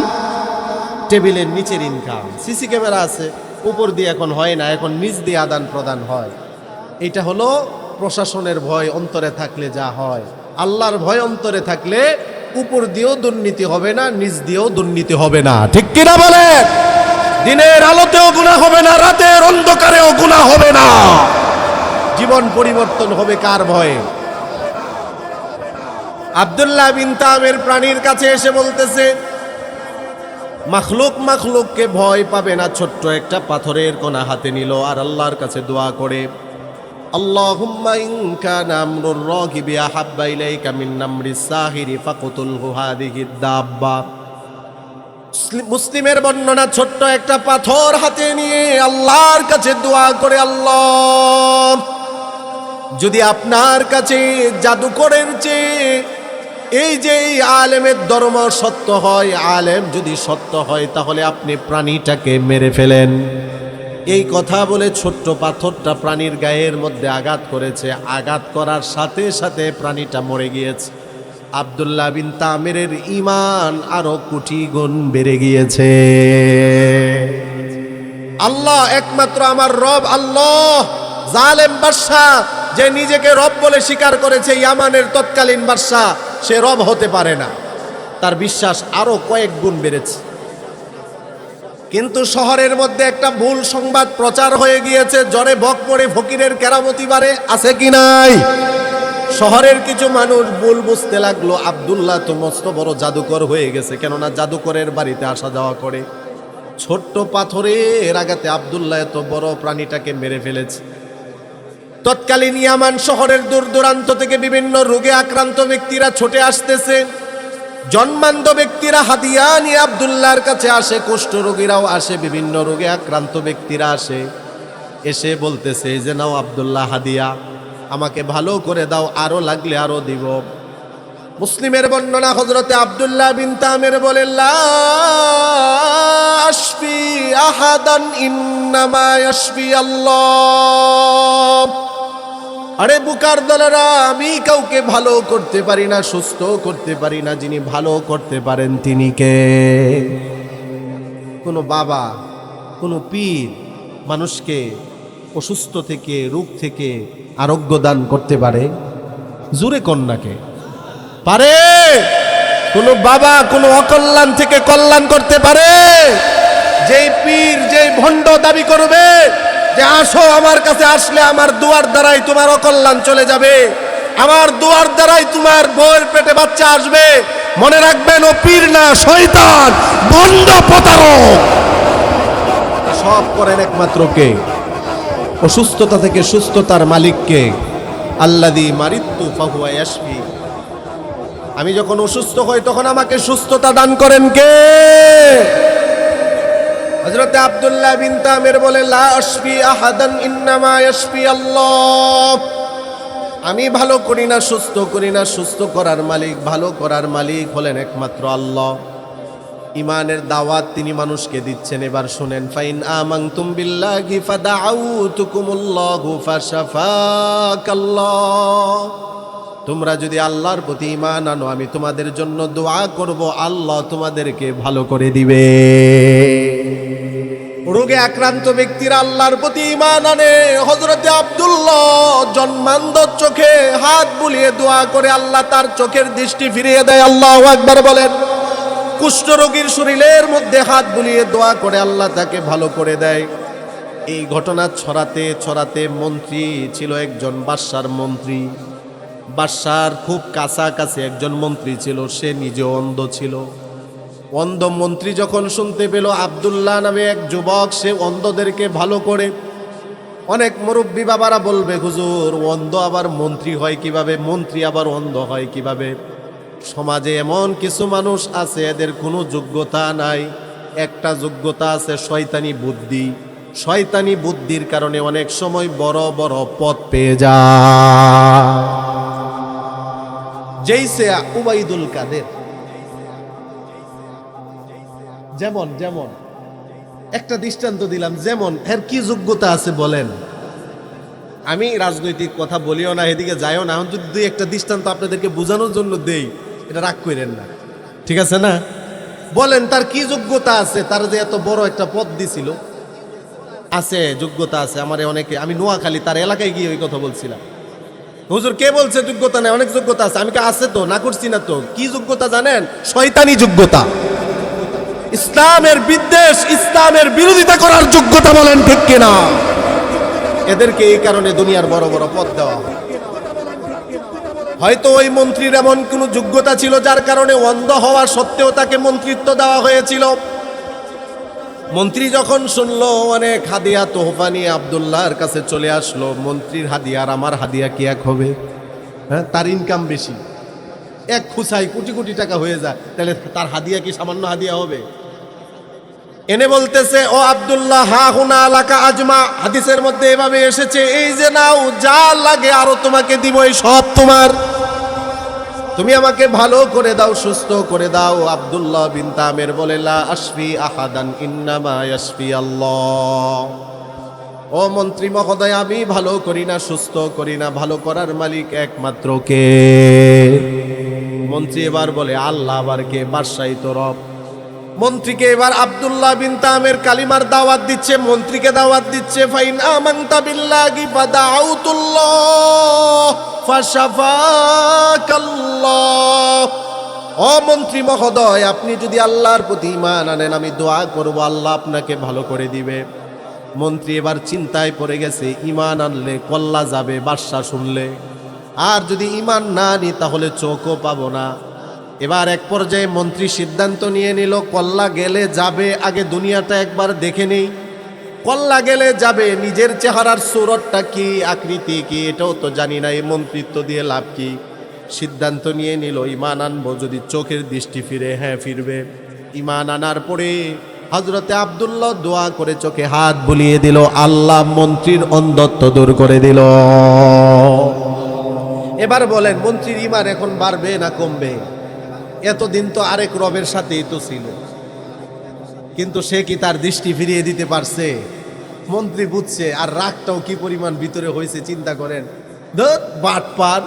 টেবিলের নিচের ইনকাম। সিসি ক্যামেরা আছে, উপর দিয়ে এখন হয় না, এখন নিচ দিয়ে আদান প্রদান হয়। এটা হলো প্রশাসনের ভয় অন্তরে থাকলে যা হয়। আল্লাহর ভয় অন্তরে থাকলে উপর দিয়েও দুর্নীতি হবে না, নিচ দিয়েও দুর্নীতি হবে না। ঠিক কিনা বলেন? দিনের আলোতেও গুনাহ হবে না, রাতের অন্ধকারেও গুনাহ হবে না। জীবন পরিবর্তন হবে কার ভয়ে? আব্দুল্লাহ বিন তামের প্রাণীর কাছে এসে বলতেছে, মাখলুককে ভয় পাবে না। ছোট্ট একটা পাথরের কণা হাতে নিল আর আল্লাহর কাছে দোয়া করে, আল্লাহুম্মা ইন কানা আমরুর রাগিবি আহাব্বা ইলাইকা মিন আমরিস সাহিরি ফাকতুলহু হাযিহি দাব্বা। মুসলিমের বর্ণনা, ছোট্ট একটা পাথর হাতে নিয়ে আল্লাহর কাছে দোয়া করে, আল্লাহ, যদি আপনার কাছে জাদুকরের চেয়ে এই যে এই আলেমের ধর্ম সত্য হয়, আলেম যদি সত্য হয়, তাহলে আপনি প্রাণীটাকে মেরে ফেলেন। এই কথা বলে ছোট্ট পাথরটা প্রাণীর গায়ের মধ্যে আঘাত করেছে। আঘাত করার সাথে সাথে প্রাণীটা মরে গিয়েছে। আব্দুল্লাহ বিন তামিরের ঈমান আরো কোটি গুণ বেড়ে গিয়েছে। আল্লাহ একমাত্র আমার রব আল্লাহ। জালেম বাদশা যে নিজেকে রব বলে স্বীকার করেছে, ইয়ামানের তৎকালীন বাদশা, সে রব হতে পারে না। তার বিশ্বাস আরো কয়েক গুণ বেড়েছে। কিন্তু শহরের মধ্যে একটা ভুল সংবাদ প্রচার হয়ে গিয়েছে, জ্বরে বক পড়ে ফকিরের কেরামতি বাড়ে, আছে কি নাই? শহরের কিছু মানুষ ভুল বুঝতে লাগলো, আব্দুল্লাহ তো মস্ত বড় জাদুকর হয়ে গেছে, কেননা জাদুকরের বাড়িতে আসা যাওয়া করে। ছোট্ট পাথরের আঘাতে আব্দুল্লাহ এত বড় প্রাণীটাকে মেরে ফেলেছে। তৎকালীন ইয়ামান শহরের দূর দূরান্ত থেকে বিভিন্ন রোগে আক্রান্ত ব্যক্তিরা ছুটে আসতেছে। জন্মান্ধ ব্যক্তিরা হাদিয়া নিয়ে আব্দুল্লাহর কাছে আসে, কুষ্ঠ রোগীরাও আসে, বিভিন্ন রোগে আক্রান্ত ব্যক্তিরা আসে। এসে বলতেছে, এই যে নাও আব্দুল্লাহ হাদিয়া, আমাকে ভালো করে দাও, আরো লাগলে আরো দিব। মুসলিমের বর্ণনা, হযরতে আব্দুল্লাহ বিন তামির বলেন, লা আশফি আহাদান ইন্নামা ইয়াশফি আল্লাহ। আরে বুকার দলেরা, আমি কাউকে ভালো করতে পারি না, সুস্থ করতে পারি না, যিনি ভালো করতে পারেন তিনি কে? কোনো বাবা, কোনো পীর মানুষকে অসুস্থ থেকে, রোগ থেকে আরোগ্য দান করতে পারে? জোরে কন্যাকে পারে? কোনো বাবা কোনো অকল্যাণ থেকে কল্যাণ করতে পারে? যেই পীর, যেই ভণ্ড দাবি করবে যে আসো আমার কাছে, আসলে আমার দুয়ার দ্বারাই তোমার অকল্যাণ চলে যাবে, আমার দুয়ার দ্বারাই তোমার বউয়ের পেটে বাচ্চা আসবে, মনে রাখবেন ও পীর না, শয়তান, ভণ্ড, প্রতারক। সব করেন একমাত্র কে? অসুস্থতা থেকে সুস্থতার মালিককে। আল্লাযী মারিদতু ফাহুয়া ইয়াশফি। আমি যখন অসুস্থ হই তখন আমাকে সুস্থতা দান করেন কে? হযরত আব্দুল্লাহ বিন তামির বলে, লা আশফি আহাদান ইন্নামা ইয়াশফি আল্লাহ। আমি ভালো করি না, সুস্থ করি না, সুস্থ করার মালিক, ভালো করার মালিক হলেন একমাত্র আল্লাহ। ইমানের দাওয়াত তিনি মানুষকে দিচ্ছেন। এবার শুনেন, ফাইন আমানতুম বিল্লাহি ফাদাউতুকুমুল্লাহু ফাশাফাকাল্লাহ। তোমরা যদি আল্লাহর প্রতি ঈমান আনো, আমি তোমাদের জন্য দোয়া করব, আল্লাহ তোমাদেরকে ভালো করে দিবে। রোগে আক্রান্ত ব্যক্তিরা আল্লাহর প্রতি ঈমান আনে। হযরতে আব্দুল্লাহ জন্মান্ধ চোখে হাত বুলিয়ে দোয়া করে, আল্লাহ তার চোখের দৃষ্টি ফিরিয়ে দেয়। আল্লাহু আকবার বলেন। কুষ্ঠরোগীর শরীরের মধ্যে হাত বুলিয়ে দোয়া করে, আল্লাহ তাকে ভালো করে দেয়। এই ঘটনা ছড়াতে ছড়াতে, মন্ত্রী ছিল একজন, বাদশার মন্ত্রী, বাদশার খুব কাছাকাছি একজন মন্ত্রী ছিল, সে নিজে অন্ধ ছিল। অন্ধ মন্ত্রী যখন শুনতে পেল আব্দুল্লাহ নামে এক যুবক সে অন্ধদেরকে ভালো করে, অনেক মুরব্বী বাবারা বলবে, হুজুর অন্ধ আবার মন্ত্রী হয় কিভাবে, মন্ত্রী আবার অন্ধ হয় কিভাবে? সমাজে এমন কিছু মানুষ আছে এদের কোনো যোগ্যতা নাই, একটা যোগ্যতা আছে শয়তানি বুদ্ধি। শয়তানি বুদ্ধির কারণে অনেক সময় বড় বড় পদ পেয়ে যায়। যেইসে উবাইদুল কাদের, যেমন যেমন একটা দৃষ্টান্ত দিলাম, যেমন এর কি যোগ্যতা আছে বলেন? আমি রাজনৈতিক কথা বলিও না, এদিকে যাইও না, যদি দুই একটা দৃষ্টান্ত আপনাদেরকে বোঝানোর জন্য দেই, এটা রাগ করেন না, ঠিক আছে না? বলেন তার কি যোগ্যতা আছে? তার যে এত বড় একটা পদ দিছিল, আছে যোগ্যতা আছে। আমার অনেকে, আমি নোয়াখালী তার এলাকায় গিয়ে ওই কথা বলছিলাম, হুজুর কে বলছে যোগ্যতা নেই? অনেক যোগ্যতা আছে। আমি আছে তো, না করছি না তো। কি যোগ্যতা জানেন? শয়তানি যোগ্যতা। ইসলামের বিদ্বেষ, ইসলামের বিরোধিতা করার যোগ্যতা, বলেন ঠিক কিনা? এদেরকে এই কারণে দুনিয়ার বড় বড় পদ দেওয়া হয়। হয়তো ওই মন্ত্রীর এমন কোনো যোগ্যতা ছিল যার কারণে অন্ধ হওয়া সত্ত্বেও তাকে মন্ত্রিত্ব দেওয়া হয়েছিল। মন্ত্রী যখন শুনলো অনেক হাদিয়া তোহফা নিয়ে আব্দুল্লাহর কাছে চলে আসলো, মন্ত্রীর হাদিয়া আর আমার হাদিয়া কি এক হবে? হ্যাঁ, তার ইনকাম বেশি, এক খুসাই কোটি কোটি টাকা হয়ে যায়, তাহলে তার হাদিয়া কি সামান্য হাদিয়া হবে? এনে বলতেছে, ও আব্দুল্লাহ, হা হুনা আলাকা আজমা, হাদিসের মধ্যে এভাবে এসেছে, এই যে নাও, যা লাগে আরো তোমাকে দিব, এই সব তোমার, তুমি আমাকে ভালো করে দাও, সুস্থ করে দাও। আব্দুল্লাহ বিন তামির বলে, লা আশফি আহাদান ইন্নামা ইয়াশফি আল্লাহ। ও মন্ত্রী মহোদয়, আমি ভালো করি না, সুস্থ করি না, ভালো করার মালিক একমাত্র কে? মন্ত্রী এবার বলে, আল্লাহ। আবার কে? বাদশাহী তো রব। মন্ত্রীকে এবার আব্দুল্লাহ বিন তামির কালিমার দাওয়াত দিচ্ছে, মন্ত্রীকে দাওয়াত দিচ্ছে, ফাইন আমানতা বিল্লাহি ফাদাউতুল্লাহ ফাশাফাকাল্লাহ। ও মন্ত্রী মহোদয়, আপনি যদি আল্লাহর প্রতি ঈমান আনেন, আমি দোয়া করব, আল্লাহ আপনাকে ভালো করে দিবে। মন্ত্রী এবার চিন্তায় পড়ে গেছে, ঈমান আনলে কল্লা যাবে বাদশা শুনলে, আর যদি ঈমান না আনি তাহলে চোখও পাবো না। এবার এক পর্যায়ে মন্ত্রী সিদ্ধান্ত নিয়ে নিল, কল্লা গেলে যাবে, আগে দুনিয়াটা একবার দেখে নেই। কল্লা গেলে যাবে, নিজের চেহারার সুরতটা কি, আকৃতি কি, এটাও তো জানি না, এই মন্ত্রিত্ব দিয়ে লাভ কি? সিদ্ধান্ত নিয়ে নিল, ঈমান আনবো, যদি চোখের দৃষ্টি ফিরে, হ্যাঁ ফিরবে। ঈমান আনার পরে হযরতে আব্দুল্লাহ দোয়া করে চোখে হাত বুলিয়ে দিল, আল্লাহ মন্ত্রীর অন্ধত্ব দূর করে দিল। এবার বলেন, মন্ত্রীর ঈমান এখন বাড়বে না কমবে? এতদিন তো আরেক রবের সাথেই তো ছিল, কিন্তু সে কি তার দৃষ্টি ফিরিয়ে দিতে পারছে? মন্ত্রী বুঝছে, আর রাগটাও কি পরিমাণ ভিতরে হয়েছে চিন্তা করেন। ধুর বাটপার,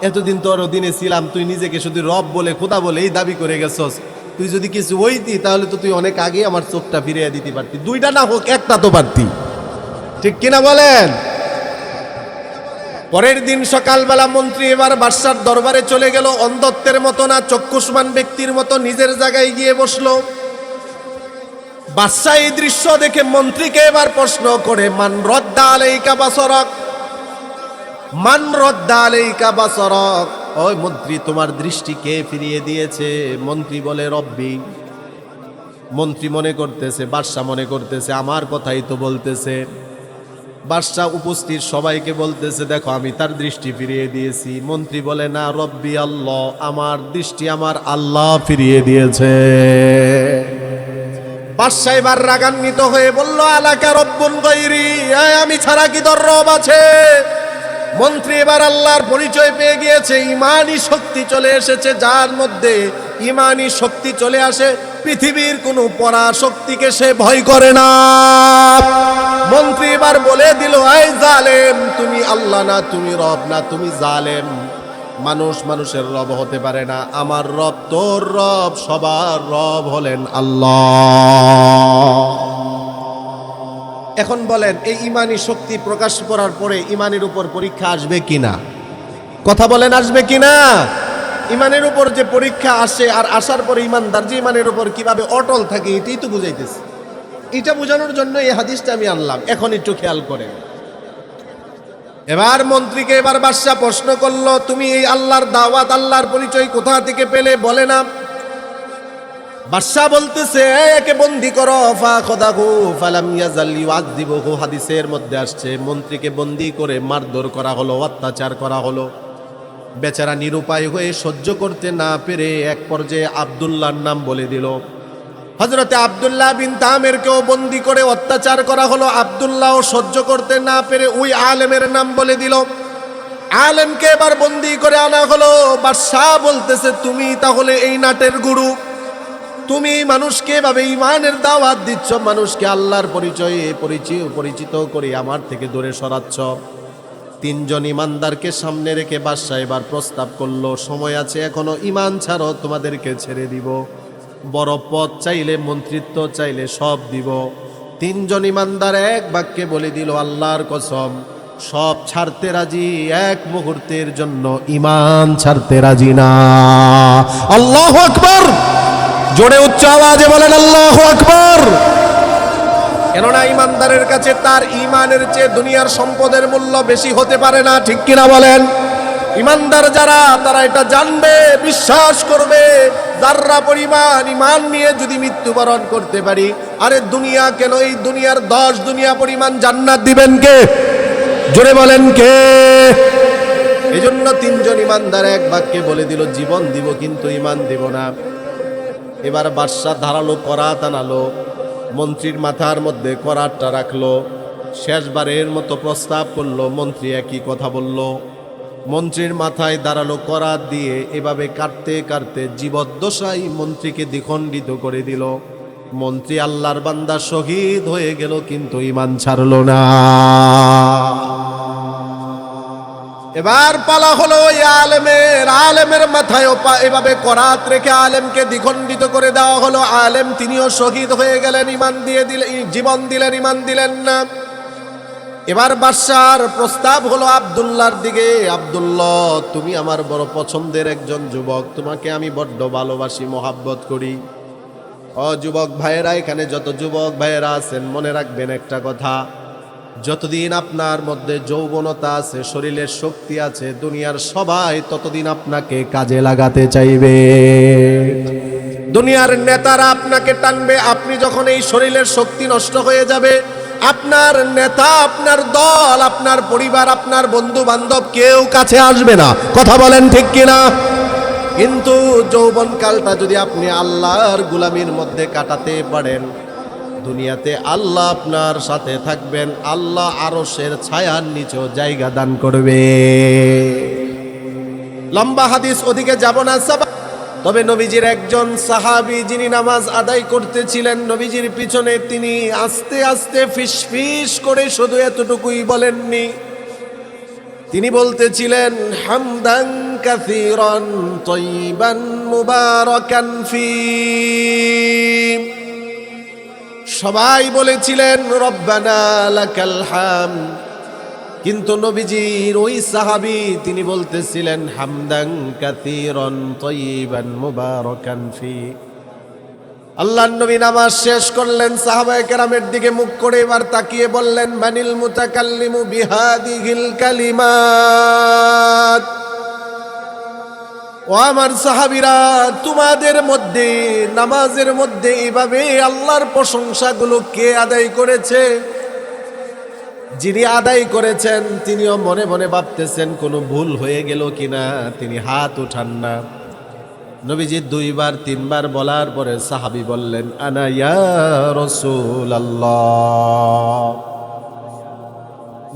এতদিন তোর অধীনে ছিলাম, তুই নিজেকে শুধু রব বলে, খোদা বলে এই দাবি করে গেছস। তুই যদি কিছু হইতি তাহলে তো তুই অনেক আগে আমার চোখটা ফিরিয়ে দিতে পারতি, দুইটা না হোক একটা তো পারতি, ঠিক কিনা বলেন? পরের দিন সকালবেলা মন্ত্রী এবার বাদশার দরবারে চলে গেল, অন্ধত্বের মতো না, চক্ষুষ্মান ব্যক্তির মতো নিজের জায়গায় গিয়ে বসলো। বাদশা এই দৃশ্য দেখে মন্ত্রীকে এবার প্রশ্ন করে, মান রদ্দা আলাইকা বাসরাক, মান রদ্দা আলাইকা বাসরাক। ওই মন্ত্রী, তোমার দৃষ্টি কে ফিরিয়ে দিয়েছে? মন্ত্রী বলে, রব্বি। মন্ত্রী মনে করতেছে, বাদশা মনে করতেছে আমার কথাই তো বলতেছে। বাদশা উপস্থিত সবাইকে বলতেছে, দেখো আমি তার দৃষ্টি ফিরিয়ে দিয়েছি। মন্ত্রী বলে, না, রব্বি আল্লাহ, আমার দৃষ্টি আমার আল্লাহ ফিরিয়ে দিয়েছে। বাদশা এবার রাগান্বিত হয়ে বলল, আলাকা রব্বুন গায়রি, আমি ছাড়া কি তোর রব আছে? মন্ত্রী এবার আল্লাহর পরিচয় পেয়ে গিয়েছে, ঈমানি শক্তি চলে এসেছে, যার মধ্যে ঈমানি শক্তি চলে আসে, পৃথিবীর কোনো পরাশক্তিকে সে ভয় করে না। মন্ত্রী এবার বলে দিল, এই জালেম, তুমি আল্লাহ না, তুমি রব না, তুমি জালেম। মানুষ মানুষের রব হতে পারে না, আমার রব তোর রব, সবার রব হলেন আল্লাহ। এখন বলেন, এই ঈমানি শক্তি প্রকাশ করার পরে ঈমানের উপর পরীক্ষা আসবে কিনা? কথা বলেন, আসবে কিনা? ঈমানের উপর যে পরীক্ষা আসে, আর আসার পরে ঈমানদার যে ঈমানের উপর কিভাবে অটল থাকে, এটাই তো বুঝাইতেছে। এটা বোঝানোর জন্য এই হাদিসটা আমি আনলাম, এখন একটু খেয়াল করেন। এবার মন্ত্রীকে এবার বাদশা প্রশ্ন করলো, তুমি এই আল্লাহর দাওয়াত, আল্লাহর পরিচয় কোথা থেকে পেলে? বলে না। বাদশা বলতেছে, একে বন্দী করো, ফাখাযাহু ফালাম ইয়াজাল ইউআযিবুহু। হাদিসের মধ্যে আসছে, মন্ত্রীকে বন্দী করে মারধর করা হলো, অত্যাচার করা হলো। বেচারা নিরুপায় হয়ে সহ্য করতে না পেরে এক পর্যায়ে আব্দুল্লাহর নাম বলে দিল। হযরতে আব্দুল্লাহ বিন তামিরকেও বন্দী করে অত্যাচার করা হলো। আব্দুল্লাহও সহ্য করতে না পেরে ওই আলেমের নাম বলে দিল। আলেমকে এবার বন্দী করে আনা হলো। বাদশাহ বলতেছে, তুমি তাহলে এই নাটের গুরু, তুমি মানুষকে এভাবে ঈমানের দাওয়াত দিচ্ছ, মানুষকে আল্লাহর পরিচয়ে পরিচিত করে আমার থেকে দূরে সরাচ্ছ। তিনজন ঈমানদারকে সামনে রেখে বাদশাহ এবার প্রস্তাব করলো, সময় আছে এখনো, ঈমান ছাড়ো, তোমাদেরকে ছেড়ে দিব, বড় পদ চাইলে, মন্ত্রিত্ব চাইলে সব দিব। তিনজন ঈমানদার এক বাক্যে বলে দিল, আল্লাহর কসম, সব ছাড়তে রাজি, এক মুহূর্তের জন্য ঈমান ছাড়তে রাজি না। আল্লাহু আকবার। জোরে উচ্চ আওয়াজে বলেন আল্লাহু আকবার। কেননা ইমানদারের কাছে তার ইমানের চেয়ে দুনিয়ার সম্পদের মূল্য বেশি হতে পারে না, ঠিক কিনা বলেন? ইমানদার যারা, তারা এটা জানবে, বিশ্বাস করবে, যাররা পরিমাণ ইমান নিয়ে যদি মৃত্যুবরণ করতে পারি, আরে দুনিয়া কেন, এই দুনিয়ার 10 দুনিয়া পরিমাণ জান্নাত দিবেন কে? জোরে বলেন কে? এই জন্য 3 জন ইমানদার এক বাক্যে বলে দিল, জীবন দিব কিন্তু ইমান দিব না। এবার বাদশা ধারালো করাত আনালো, মন্ত্রীর মাথার মধ্যে করাতটা রাখলো, শেষবারের মতো প্রস্তাব করলো। মন্ত্রী একই কথা বলল। মন্ত্রীর মাথায় দাঁড়ালো করাত দিয়ে, এভাবে কাটতে কাটতে জীবদ্দশায় মন্ত্রীকে দ্বিখণ্ডিত করে দিল। মন্ত্রী আল্লাহর বান্দা শহীদ হয়ে গেল, কিন্তু ঈমান ছাড়লো না। এবার পালা হলো ওই আলেমের মাথায় এভাবে করাত রেখে আলেমকে দ্বিখণ্ডিত করে দেওয়া হলো। আলেম তিনিও শহীদ হয়ে গেলেন, ঈমান দিয়ে দিলেন, জীবন দিলেন, ঈমান দিলেন না। এবার বাদশার প্রস্তাব হলো আব্দুল্লাহর দিকে, আব্দুল্লাহ তুমি আমার বড় পছন্দের একজন যুবক, তোমাকে আমি বড্ড ভালোবাসি, মহাব্বত করি। ও যুবক ভাইয়েরা, এখানে যত যুবক ভাইয়েরা আছেন, মনে রাখবেন একটা কথা, যতদিন আপনার মধ্যে যৌবনতা আছে, শরীরের শক্তি আছে, দুনিয়ার সবাই ততদিন আপনাকে কাজে লাগাতে চাইবে। দুনিয়ার নেতারা আপনাকে টানবে। আপনি যখন এই শরীরের শক্তি নষ্ট হয়ে যাবে, আপনার নেতা, আপনার দল, আপনার পরিবার, আপনার বন্ধু বান্ধব কেউ কাছে আসবে না। কথা বলেন ঠিক কিনা? কিন্তু যৌবনকালটা যদি আপনি আল্লাহর গোলামির মধ্যে কাটাতে পারেন, দুনিয়াতে আল্লাহ আপনার সাথে থাকবেন, আল্লাহ আরশের ছায়ার নিচেও জায়গা দান করবে। লম্বা হাদিস, ওদিকে যাব না। তবে নবীজির একজন সাহাবী, যিনি নামাজ আদায় করতেছিলেন নবীজির পিছনে, তিনি আস্তে আস্তে ফিসফিস করে শুধু এতটুকুই বলেননি, তিনি বলতেছিলেন, হামদান কাসীরান তাইয়িবান মুবারাকান ফী। সবাই বলেছিলেন রব্বানা লাকাল হামদ, কিন্তু নবীজির ওই সাহাবী তিনি বলতেছিলেন হামদান কাসীরান তাইয়িবান মুবারাকান ফী। আল্লাহর নবী নামাজ শেষ করলেন, সাহাবায়ে কেরামের দিকে মুখ করে এবার তাকিয়ে বললেন, মানিল মুতাকাল্লিমু বিহাদিহিল কালিমাত। ও আমার সাহাবীরা, তোমাদের মধ্যে নামাজের মধ্যে এভাবে আল্লাহর প্রশংসাগুলো কে আদায় করেছে? যিনি আদায় করেছেন তিনিও মনে মনে ভাবতেছেন কোনো ভুল হয়ে গেল কিনা, তিনি হাত উঠান না। নবীজি 2 বার 3 বার বলার পরে সাহাবী বললেন, আনা ইয়া রাসূলুল্লাহ।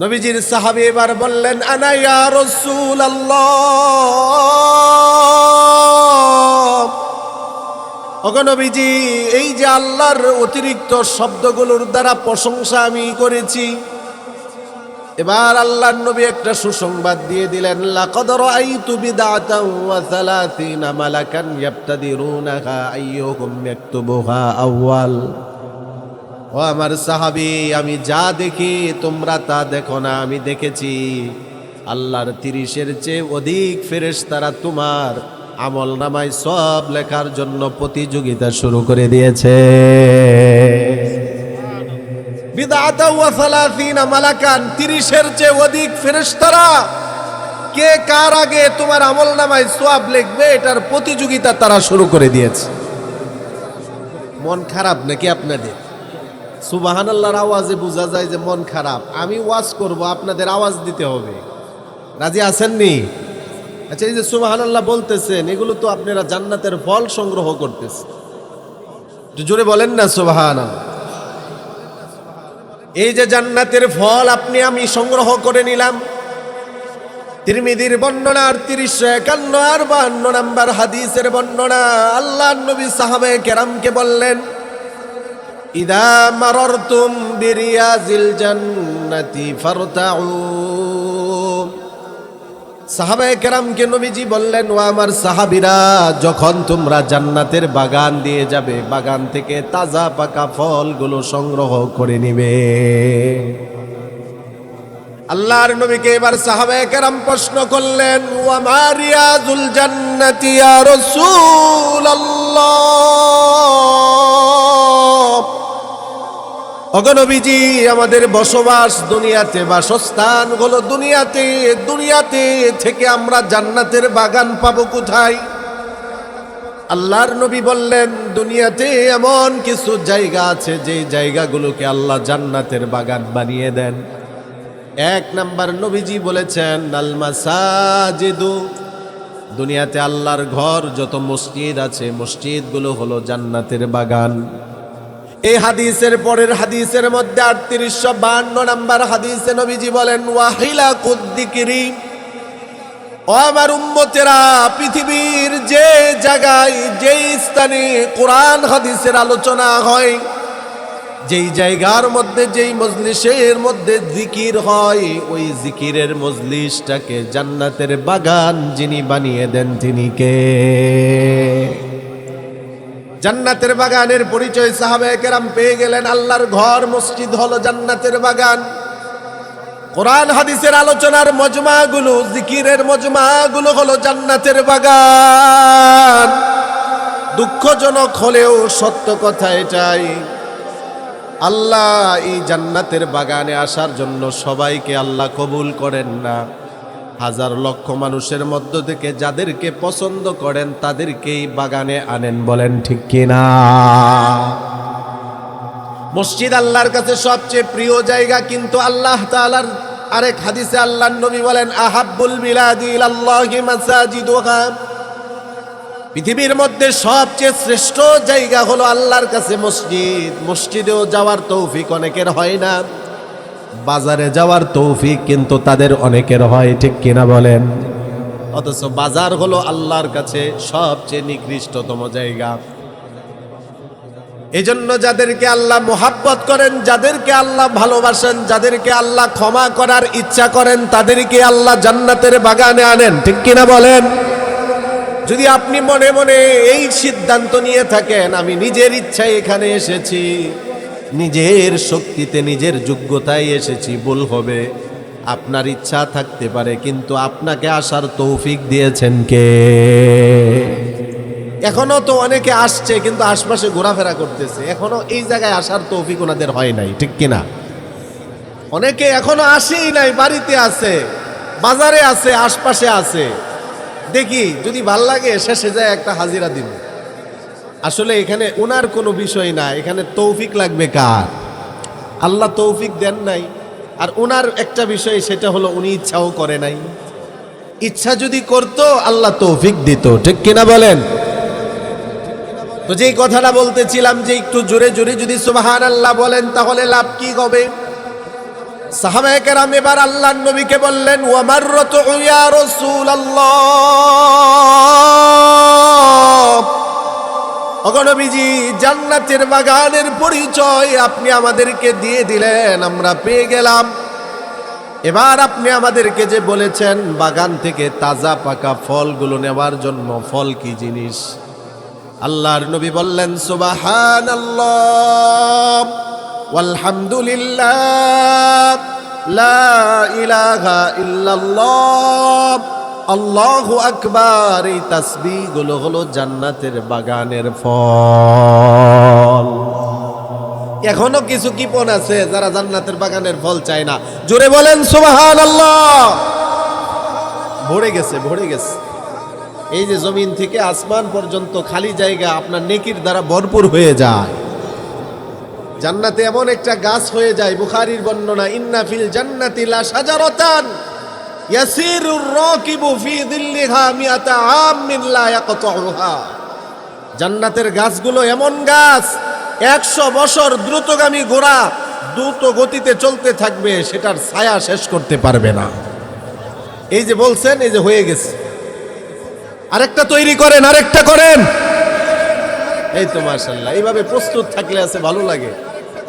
নবীজির সাহাবী এবার বললেন, আনা ইয়া রাসূলুল্লাহ। ওগো নবীজি, এই যে আল্লাহর অতিরিক্ত শব্দগুলোর দ্বারা প্রশংসা আমি করেছি, এবার আল্লাহর নবী একটা সুসংবাদ দিয়ে দিলেন, লাকাদ রাআইতু বিদআতান ওয়া 30 মালাকান ইয়াবতাদিরুনাহা আইয়ুহুম ইয়াকতুবুহা আউয়াল। ও আমার সাহাবী, আমি যা দেখি তোমরা তা দেখো না। আমি দেখেছি আল্লাহর 30-এর চেয়ে অধিক ফেরেশতারা তোমার আমলনামায় সওয়াব লেখার জন্য প্রতিযোগিতা শুরু করে দিয়েছে। বিদআতা ওয়া 30 মালাকান, 30-এর চেয়ে অধিক ফেরেশতারা কে কার আগে তোমার আমলনামায় সওয়াব লিখবে, এটার প্রতিযোগিতা তারা শুরু করে দিয়েছে। মন খারাপ নাকি আপনাদের? সুবহানাল্লাহর আওয়াজে বোঝা যায় যে মন খারাপ। আমি ওয়াজ করব, আপনাদের আওয়াজ দিতে হবে। রাজি আছেননি? আচ্ছা, এই যে সুবহানাল্লাহ বলতেছেন, এগুলো তো আপনারা জান্নাতের ফল সংগ্রহ করতেছেন। একটু জোরে বলেন না সুবহানাল্লাহ। এই যে জান্নাতের ফল আপনি আমি সংগ্রহ করে নিলাম। তিরমিজির বর্ণনা 3851 আর 52 নম্বর হাদিসের বর্ণনা, আল্লাহর নবী সাহাবায়ে কেরামকে বললেন, ইদা মারারতুম বিরিয়াজিল জান্নাতি ফারতাউ। সাহাবায়ে কেরামকে নবীজি বললেন, ও আমার সাহাবীরা, যখন তোমরা জান্নাতের বাগান দিয়ে যাবে, বাগান থেকে তাজা পাকা ফলগুলো সংগ্রহ করে নিবে। আল্লাহর নবীকে এবার সাহাবায়ে কেরাম প্রশ্ন করলেন, ওয়া মা রিয়াজুল জান্নাতি ইয়া রাসূলুল্লাহ। ওগো নবীজি, আমাদের বসবাস দুনিয়াতে, বাসস্থান হলো দুনিয়াতে, দুনিয়াতে থেকে আমরা জান্নাতের বাগান পাবো কোথায়? আল্লাহর নবী বললেন, দুনিয়াতে এমন কিছু জায়গা আছে যে জায়গাগুলোকে আল্লাহ জান্নাতের বাগান বানিয়ে দেন। এক নাম্বার নবীজি বলেছেন, আল মাসাজিদু, দুনিয়াতে আল্লাহর ঘর যত মসজিদ আছে, মসজিদগুলো হলো জান্নাতের বাগান। এই হাদিসের পরের হাদিসের মধ্যে 3852 নাম্বার হাদিসে নবীজি বলেন, ওয়াহিলা কুদ্দিকিরি, ও আমার উম্মতেরা, পৃথিবীর যে জায়গায়, যেই স্থানে কোরআন হাদিসের আলোচনা হয়, যেই জায়গার মধ্যে, যেই মজলিসের মধ্যে জিকির হয়, ওই জিকিরের মজলিসটাকে জান্নাতের বাগান যিনি বানিয়ে দেন তিনি কে? জান্নাতের বাগানের পরিচয় সাহাবায়ে কেরাম পেয়ে গেলেন। আল্লাহর ঘর মসজিদ হলো জান্নাতের বাগান। কোরআন হাদিসের আলোচনার মজমাগুলো, জিকিরের মজমাগুলো হলো জান্নাতের বাগান। দুঃখজনক হলেও সত্য কথা এটাই, আল্লাহ এই জান্নাতের বাগানে আসার জন্য সবাইকে আল্লাহ কবুল করেন না। হাজার লক্ষ মানুষের মধ্য থেকে যাদেরকে পছন্দ করেন তাদেরকেই বাগানে আনেন। বলেন ঠিক কিনা? মসজিদ আল্লাহর কাছে সবচেয়ে প্রিয় জায়গা, কিন্তু আল্লাহ তাআলার আরেক হাদিসে আল্লাহর নবী বলেন, আহাব্বুল বিলাদি ইলাল্লাহি মাসাজিদুহা, পৃথিবীর মধ্যে সবচেয়ে শ্রেষ্ঠ জায়গা হলো আল্লাহর কাছে মসজিদ। মসজিদেও যাওয়ার তৌফিক অনেকের হয় না, বাজারে যাওয়ার তৌফিক কিন্তু তাদের অনেকের হয়। ঠিক কিনা বলেন? অথচ বাজার হলো আল্লাহর কাছে সবচেয়ে নিকৃষ্টতম জায়গা। এজন্য যাদেরকে আল্লাহ মোহাব্বত করেন, যাদেরকে আল্লাহ ভালোবাসেন, যাদেরকে আল্লাহ ক্ষমা করার ইচ্ছা করেন, তাদেরকে আল্লাহ জান্নাতের বাগানে আনেন। ঠিক কিনা বলেন? যদি আপনি মনে মনে এই সিদ্ধান্ত নিয়ে থাকেন, আমি নিজের ইচ্ছায় এখানে এসেছি, নিজের শক্তিতে, নিজের যোগ্যতায় এসেছি, ভুল হবে। আপনার ইচ্ছা থাকতে পারে, কিন্তু আপনাকে আসার তৌফিক দিয়েছেন কে? এখনো তো অনেকে আসছে, কিন্তু আশপাশে ঘোরাফেরা করতেছে, এখনো এই জায়গায় আসার তৌফিক ওনাদের হয় নাই। ঠিক কিনা? অনেকে এখনো আসেই নাই, বাড়িতে আছে, বাজারে আছে, আশপাশে আছে। দেখি যদি ভাল লাগে শেষে যায় একটা হাজিরা দিব। আসলে এখানে ওনার কোনো বিষয় না, এখানে তৌফিক লাগবে কার? আল্লাহ তৌফিক দেন নাই। আর ওনার একটা বিষয়, সেটা হলো উনি ইচ্ছাও করে নাই। ইচ্ছা যদি করতো আল্লাহ তৌফিক দিত। ঠিক কিনা বলেন? তো যেই কথাটা বলতেছিলাম যে একটু জোরে জোরে যদি সুবহানাল্লাহ বলেন তাহলে লাভ কি হবে? সাহাবায়ে কেরাম এবার আল্লাহর নবীকে বললেন, ওয়া মাররাতু ইয়া রাসূলুল্লাহ, ওগো নবীজি, জান্নাতের বাগানের পরিচয় আপনি আমাদেরকে দিয়ে দিলেন, আমরা পেয়ে গেলাম। এবার আপনি আমাদেরকে যে বলেছেন বাগান থেকে তাজা পাকা ফলগুলো নেওয়ার জন্য, ফল কি জিনিস? আল্লাহর নবী বললেন, সুবহানাল্লাহ ওয়ালহামদুলিল্লাহ লা ইলাহা ইল্লাল্লাহ আল্লাহু আকবার। এই তাসবিহগুলো হলো জান্নাতের বাগানের ফল। এখনো কিছু কিপন আছে যারা জান্নাতের বাগানের ফল চায় না। জোরে বলেন সুবহানাল্লাহ। ভরে গেছে, ভরে গেছে। এই যে জমিন থেকে আসমান পর্যন্ত খালি জায়গা আপনার নেকির দ্বারা ভরপুর হয়ে যায়। জান্নাতে এমন একটা গাছ হয়ে যায়, বুখারীর বর্ণনা, ইন্না ফিল জান্নাতি লা শাজারাতান ইয়াসিরুর রাকিবু ফি যিল্লিহা মিআতা আমিন লা ইয়াকতাউহা। জান্নাতের গাছগুলো এমন গাছ, 100 বছর দ্রুতগামী ঘোড়া দ্রুত গতিতে চলতে থাকবে, সেটার ছায়া শেষ করতে পারবে না। এই যে বলছেন, এই যে হয়ে গেছে, আরেকটা তৈরি করেন, আরেকটা করেন। এই তো মাশাআল্লাহ। এইভাবে প্রস্তুত থাকলে আছে ভালো লাগে।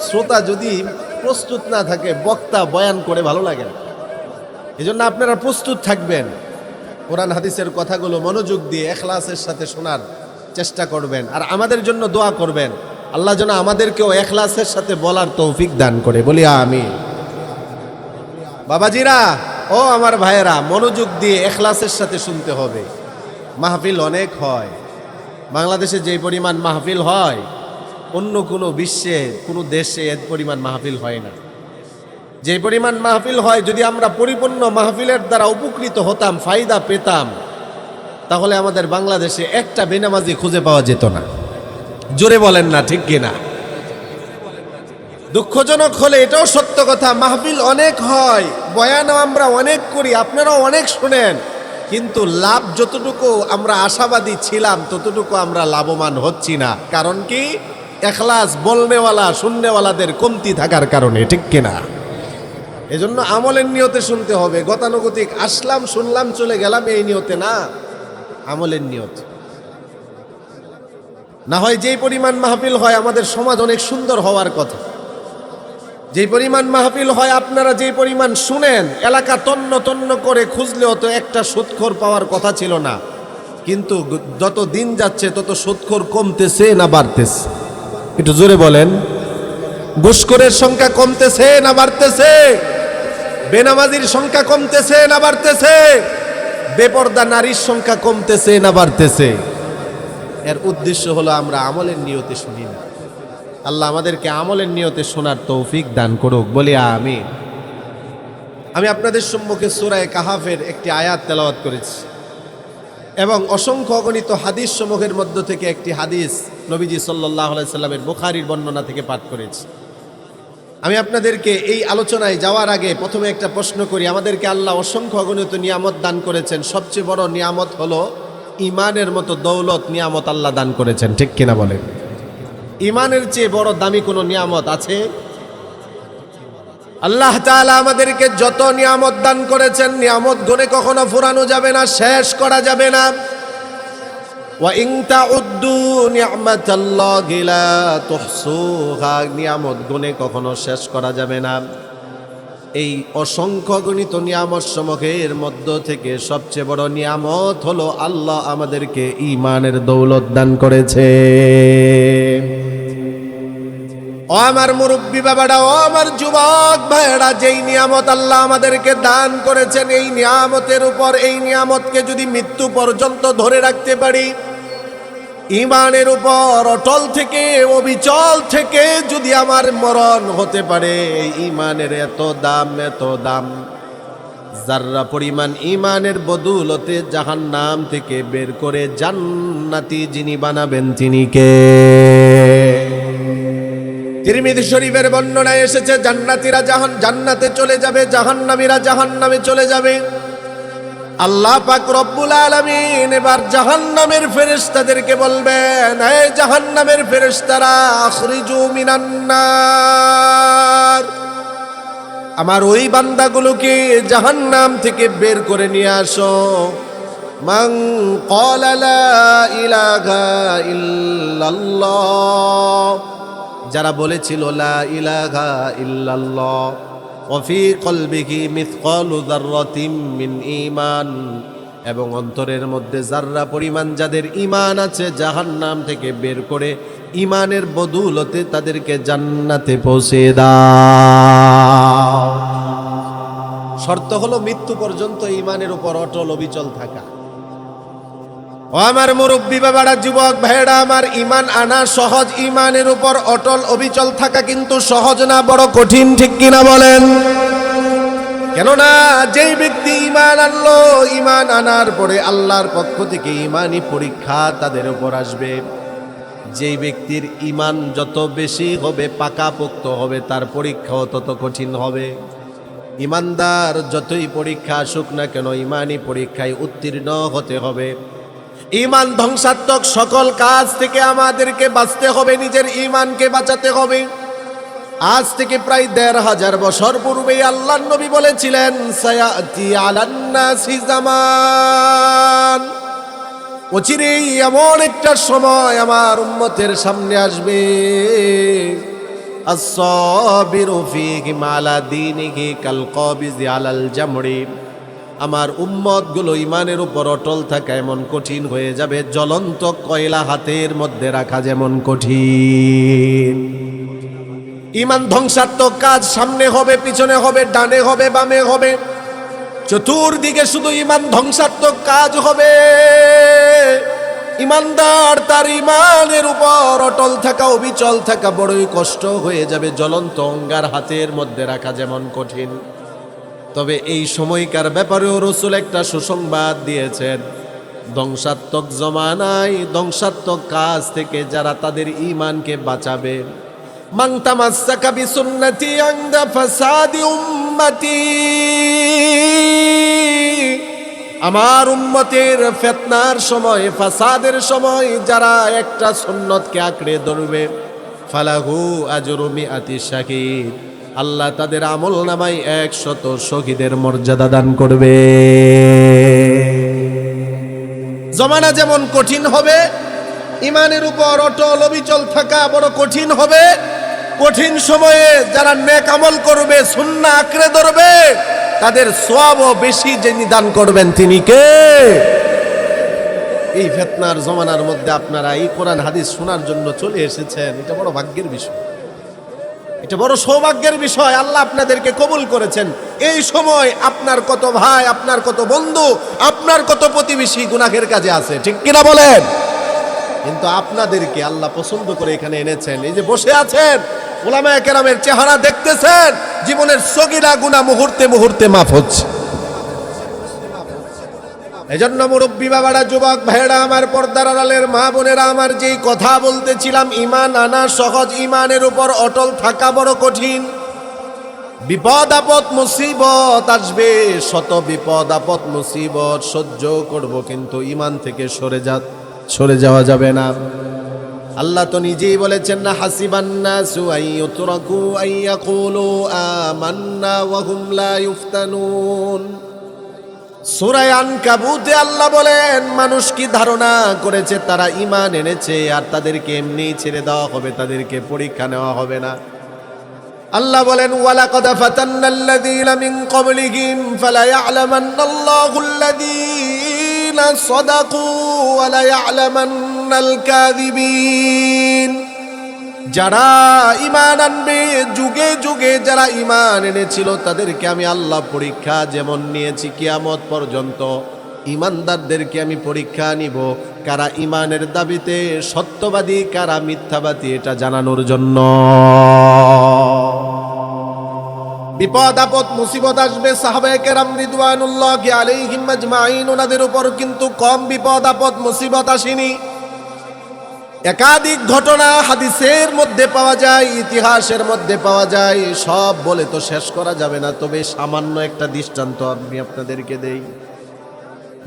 শ্রোতা যদি প্রস্তুত না থাকে, বক্তা বয়ান করে ভালো লাগে না। এই জন্য আপনারা প্রস্তুত থাকবেন, কোরআন হাদিসের কথাগুলো মনোযোগ দিয়ে ইখলাসের সাথে শোনার চেষ্টা করবেন, আর আমাদের জন্য দোয়া করবেন, আল্লাহ যেন আমাদেরকেও ইখলাসের সাথে বলার তৌফিক দান করে। বলি আমিন। বাবাজিরা, ও আমার ভাইয়েরা, মনোযোগ দিয়ে এখলাসের সাথে শুনতে হবে। মাহফিল অনেক হয়, বাংলাদেশে যে পরিমাণ মাহফিল হয় অন্য কোনো বিশ্বে কোনো দেশে এর পরিমাণ মাহফিল হয় না। যে পরিমাণ মাহফিল হয়, যদি আমরা পরিপূর্ণ মাহফিলের দ্বারা উপকৃত হতাম, ফায়দা পেতাম, তাহলে আমাদের বাংলাদেশে একটা বেনামাজি খুঁজে পাওয়া যেত না। জোরে বলেন না ঠিক কিনা? দুঃখজনক হলে এটাও সত্য কথা, মাহফিল অনেক হয়, বয়ানও আমরা অনেক করি, আপনারাও অনেক শুনেন, কিন্তু লাভ যতটুকু আমরা আশাবাদী ছিলাম ততটুকু আমরা লাভবান হচ্ছি না। কারণ কি? এখলাস বলনেওয়ালা শুননেওয়ালাদের কমতি থাকার কারণে, ঠিক কিনা? এজন্য আমলের নিয়তে শুনতে হবে। গতানুগতিক আসলাম, শুনলাম, চলে গেলাম, এই নিয়তে না, আমলের নিয়ত। না হয় যেই পরিমাণ মাহফিল হয় আমাদের সমাজ অনেক সুন্দর হওয়ার কথা। যেই পরিমাণ মাহফিল হয়, আপনারা যেই পরিমাণ শুনেন, এলাকা তন্ন তন্ন করে খুঁজলেও তো একটা সুদখোর পাওয়ার কথা ছিল না। কিন্তু যত দিন যাচ্ছে তত সুদখোর কমতেছে না বাড়তেছে? একটু জোরে বলেন। ঘুষখোরের সংখ্যা কমতেছে না বাড়তেছে? বেনামাজির সংখ্যা কমতেছে না বাড়তেছে? বেপর্দা নারীর সংখ্যা কমতেছে না বাড়তেছে? এর উদ্দেশ্য হলো আমরা আমলের নিয়তে শুনি না। আল্লাহ আমাদেরকে আমলের নিয়তে শোনার তৌফিক দান করুক, বলি আমিন। আমি আপনাদের সম্মুখে সূরা কাহাফের একটি আয়াত তেলাওয়াত করেছি এবং অসংখ্য অগণিত হাদিস সমূহের মধ্য থেকে একটি হাদিস নবীজি সাল্লাল্লাহু আলাইহি সাল্লামের বুখারীর বর্ণনা থেকে পাঠ করেছি। আমি আপনাদেরকে এই আলোচনায় যাওয়ার আগে প্রথমে একটা প্রশ্ন করি। আমাদেরকে আল্লাহ অসংখ্য অগণিত নিয়ামত দান করেছেন, সবচেয়ে বড় নিয়ামত হলো ইমানের মতো দৌলত নিয়ামত আল্লাহ দান করেছেন, ঠিক কিনা বলেন? ইমানের চেয়ে বড় দামি কোনো নিয়ামত আছে? আল্লাহ তাআলা আমাদেরকে যত নিয়ামত দান করেছেন, নিয়ামত গুণে কখনো ফুরানো যাবে না, শেষ করা যাবে না। ওয়া ইন তাউদ্দু নি'মাতাল্লাহি লা তুহসুহা, নিয়ামত গুণে কখনো শেষ করা যাবে না। এই অসংখ্য গণিত নিয়ামত সমূহের মধ্য থেকে সবচেয়ে বড় নিয়ামত হলো আল্লাহ আমাদেরকে ঈমানের দৌলত দান করেছে। ও আমার মুরব্বী বাবারা, ও আমার যুবক ভাইয়েরা, যেই নিয়ামত আল্লাহ আমাদেরকে দান করেছেন, এই নিয়ামতের উপর, এই নিয়ামতকে যদি মৃত্যু পর্যন্ত ধরে রাখতে পারি, ঈমানের উপর অটল থেকে, অবিচল থেকে যদি আমার মরণ হতে পারে, এই ঈমানের এত দাম, এত দাম, যাররা পরিমাণ ঈমানের বদৌলতে জাহান্নাম থেকে বের করে জান্নাতি যিনি বানাবেন তিনি কে? তিরমিজি শরীফের বর্ণনায় এসেছে, জান্নাতীরা জান্নাতে চলে যাবে, জাহান্নামীরা জাহান্নামে চলে যাবে। আল্লাহ পাক রব্বুল আলামিন এবার জাহান্নামের ফেরেশতাদেরকে বলবেন, হে জাহান্নামের ফেরেশতারা, আখরিজু মিনান নার, আমার ওই বান্দাগুলোকে জাহান্নাম থেকে বের করে নিয়ে আসো। মান ক্বালা লা ইলাহা ইল্লাল্লাহ, যারা বলেছিল লা ইলাহা ইল্লাল্লাহ, ওয়াফি কলবিহি মিসকালু যাররাতিন মিন ঈমান, এবং অন্তরের মধ্যে যাররা পরিমাণ যাদের ঈমান আছে, জাহান্নাম থেকে বের করে ঈমানের বদৌলতে তাদেরকে জান্নাতে পৌঁছে দাও। শর্ত হলো মৃত্যু পর্যন্ত ঈমানের উপর অটল অবিচল থাকা। ও আমার মুরব্বী বাবারা, যুবক ভাইয়েরা আমার, ঈমান আনা সহজ, ঈমানের উপর অটল অবিচল থাকা কিন্তু সহজ না, বড় কঠিন, ঠিক কিনা বলেন? কেননা যেই ব্যক্তি ঈমান আনলো, ঈমান আনার পরে আল্লাহর পক্ষ থেকে ঈমানি পরীক্ষা তাদের উপর আসবে। যেই ব্যক্তির ঈমান যত বেশি হবে, পাকাপোক্ত হবে, তার পরীক্ষাও তত কঠিন হবে। ঈমানদার যতই পরীক্ষা আসুক না কেন, ঈমানি পরীক্ষায় উত্তীর্ণ হতে হবে। ঈমান ধ্বংসাত্মক সকল কাজ থেকে আমাদেরকে বাঁচতে হবে, নিজের ঈমানকে বাঁচাতে হবে। আজ থেকে প্রায় ১৫০০ বছর পূর্বেই আল্লাহর নবী বলেছিলেন, সায়াতি আলান নাসি জামান, অচিরেই এমন একটা সময় আমার উম্মতের সামনে আসবে, আস-সাবিরু ফীহি মালা দীনিহি কাল কাবিজি আলাল জামরি, আমার উম্মতগুলো ঈমানের উপর অটল থাকা এমন কঠিন হয়ে যাবে, জ্বলন্ত কয়লা হাতের মধ্যে রাখা যেমন কঠিন। ঈমান ধ্বংসাত্মক কাজ সামনে হবে, পিছনে হবে, ডানে হবে, বামে হবে, চতুর্দিকে শুধু ঈমান ধ্বংসাত্মক কাজ হবে। ঈমানদার তার ঈমানের উপর অটল থাকা, অবিচল থাকা বড়ই কষ্ট হয়ে যাবে। জ্বলন্ত অঙ্গার হাতের মধ্যে রাখা যেমন কঠিন, তবে এই সময়কার ব্যাপারেও রাসূল একটা সুসংবাদ দিয়েছেন। ধ্বংসাত্মক জমানায় ধ্বংসাত্মক কাজ থেকে যারা তাদের ঈমানকে বাঁচাবে, মান তামাসসাকা বিসুন্নতি ইনদা ফাসাদি উম্মতি, আমার উম্মতের ফিতনার সময়, ফাসাদের সময় যারা একটা সুন্নতকে আঁকড়ে ধরবে, ফালাহু আজরু মিআতি শাহীদ, আল্লাহ তাদের আমল নামায় 100 শহীদের মর্যাদা দান করবে। জমানা যেমন কঠিন হবে, ঈমানের উপর অটল অবিচল থাকা বড় কঠিন হবে। কঠিন সময়ে যারা নেক আমল করবে, সুন্নাহ আঁকড়ে ধরবে, তাদের সওয়াবও বেশি যিনি দান করবেন তিনি কে? এই ফিতনার জমানার মধ্যে আপনারা এই কোরআন হাদিস শোনার জন্য চলে এসেছেন, এটা বড় ভাগ্যের বিষয়, এটা বড় সৌভাগ্যের বিষয়। আল্লাহ আপনাদেরকে কবুল করেছেন। এই সময় আপনার কত ভাই, আপনার কত বন্ধু, আপনার কত প্রতিবেশী গুনাহের কাজে আছে, ঠিক কিনা বলেন? কিন্তু আপনাদেরকে আল্লাহ পছন্দ করে এখানে এনেছেন। এই যে বসে আছেন, উলামায়ে কেরামের চেহারা দেখতেছেন, জীবনের সগীরা গুনাহ মুহূর্তে মুহূর্তে মাফ হচ্ছে। এজন্য মুরব্বী বাবারা, যুবক ভাইয়েরা আমার, পর্দার আড়ালের মা বোনেরা আমার, যেই কথা বলতেছিলাম, ঈমান আনা সহজ, ঈমানের উপর অটল থাকা বড় কঠিন। বিপদ আপদ মুসিবত আসবে, শত বিপদ আপদ মুসিবত সহ্য করব, কিন্তু ঈমান থেকে সরে যাওয়া যাবে না। আল্লাহ তো নিজেই বলেছেন না, হাসিবান নাসু আইয়ুতরাকু আইয়াকুলু আমান্না ওয়া হুম লা ইফতানুন। সূরা আনকাবুতে আল্লাহ বলেন, মানুষ কি ধারণা করেছে তারা ঈমান এনেছে আর তাদেরকে এমনি ছেড়ে দেওয়া হবে, তাদেরকে পরীক্ষা নেওয়া হবে না। আল্লাহ বলেন, ওয়ালাকাদ ফাতান্নাল্লাযীনা মিন ক্বাবলিহিম ফালা ইয়া'লামান্নাল্লাহুল্লাযীনা সাদাকু ওয়া লা ইয়া'লামান্নাল কাযিবিন। যারা ঈমান আনবে, যুগে যুগে যারা ঈমান এনেছিল তাদেরকে আমি আল্লাহ পরীক্ষা যেমন নিয়েছি কিয়ামত পর্যন্ত, ঈমানদারদেরকে আমি পরীক্ষা নিব, কারা ঈমানের দাবিতে সত্যবাদী, কারা মিথ্যাবাদী, এটা জানানোর জন্য। বিপদ আপদ মুসিবত আসবে, সাহাবায়ে কেরাম রিদওয়ানুল্লাহি আলাইহিম আজমাইন, ওনাদের উপর কিন্তু কম বিপদ আপদ মুসিবত আসেনি। একাধিক ঘটনা হাদিসের মধ্যে পাওয়া যায়, ইতিহাসের মধ্যে পাওয়া যায়, সব বলে তো শেষ করা যাবে না। তবে সামান্য একটা দৃষ্টান্ত আমি আপনাদেরকে দেই।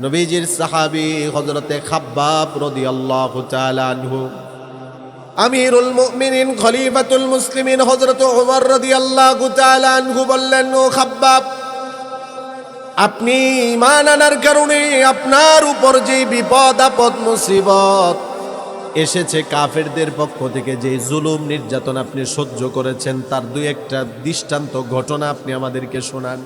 নবীজির সাহাবী হযরতে খাব্বাব রাদিয়াল্লাহু তাআলা আনহু, আমিরুল মুমিনিন খলিফাতুল মুসলিমিন হযরত ওমর রাদিয়াল্লাহু তাআলা আনহু বললেন, ও খাব্বাব, আপনি ঈমান আনার কারণে আপনার উপর যে বিপদ আপদ মুসিবত এসেছে, কাফেরদের পক্ষ থেকে যে জুলুম নির্যাতন আপনি সহ্য করেছেন, তার দুই একটা দৃষ্টান্ত ঘটনা আপনি আমাদেরকে শোনান।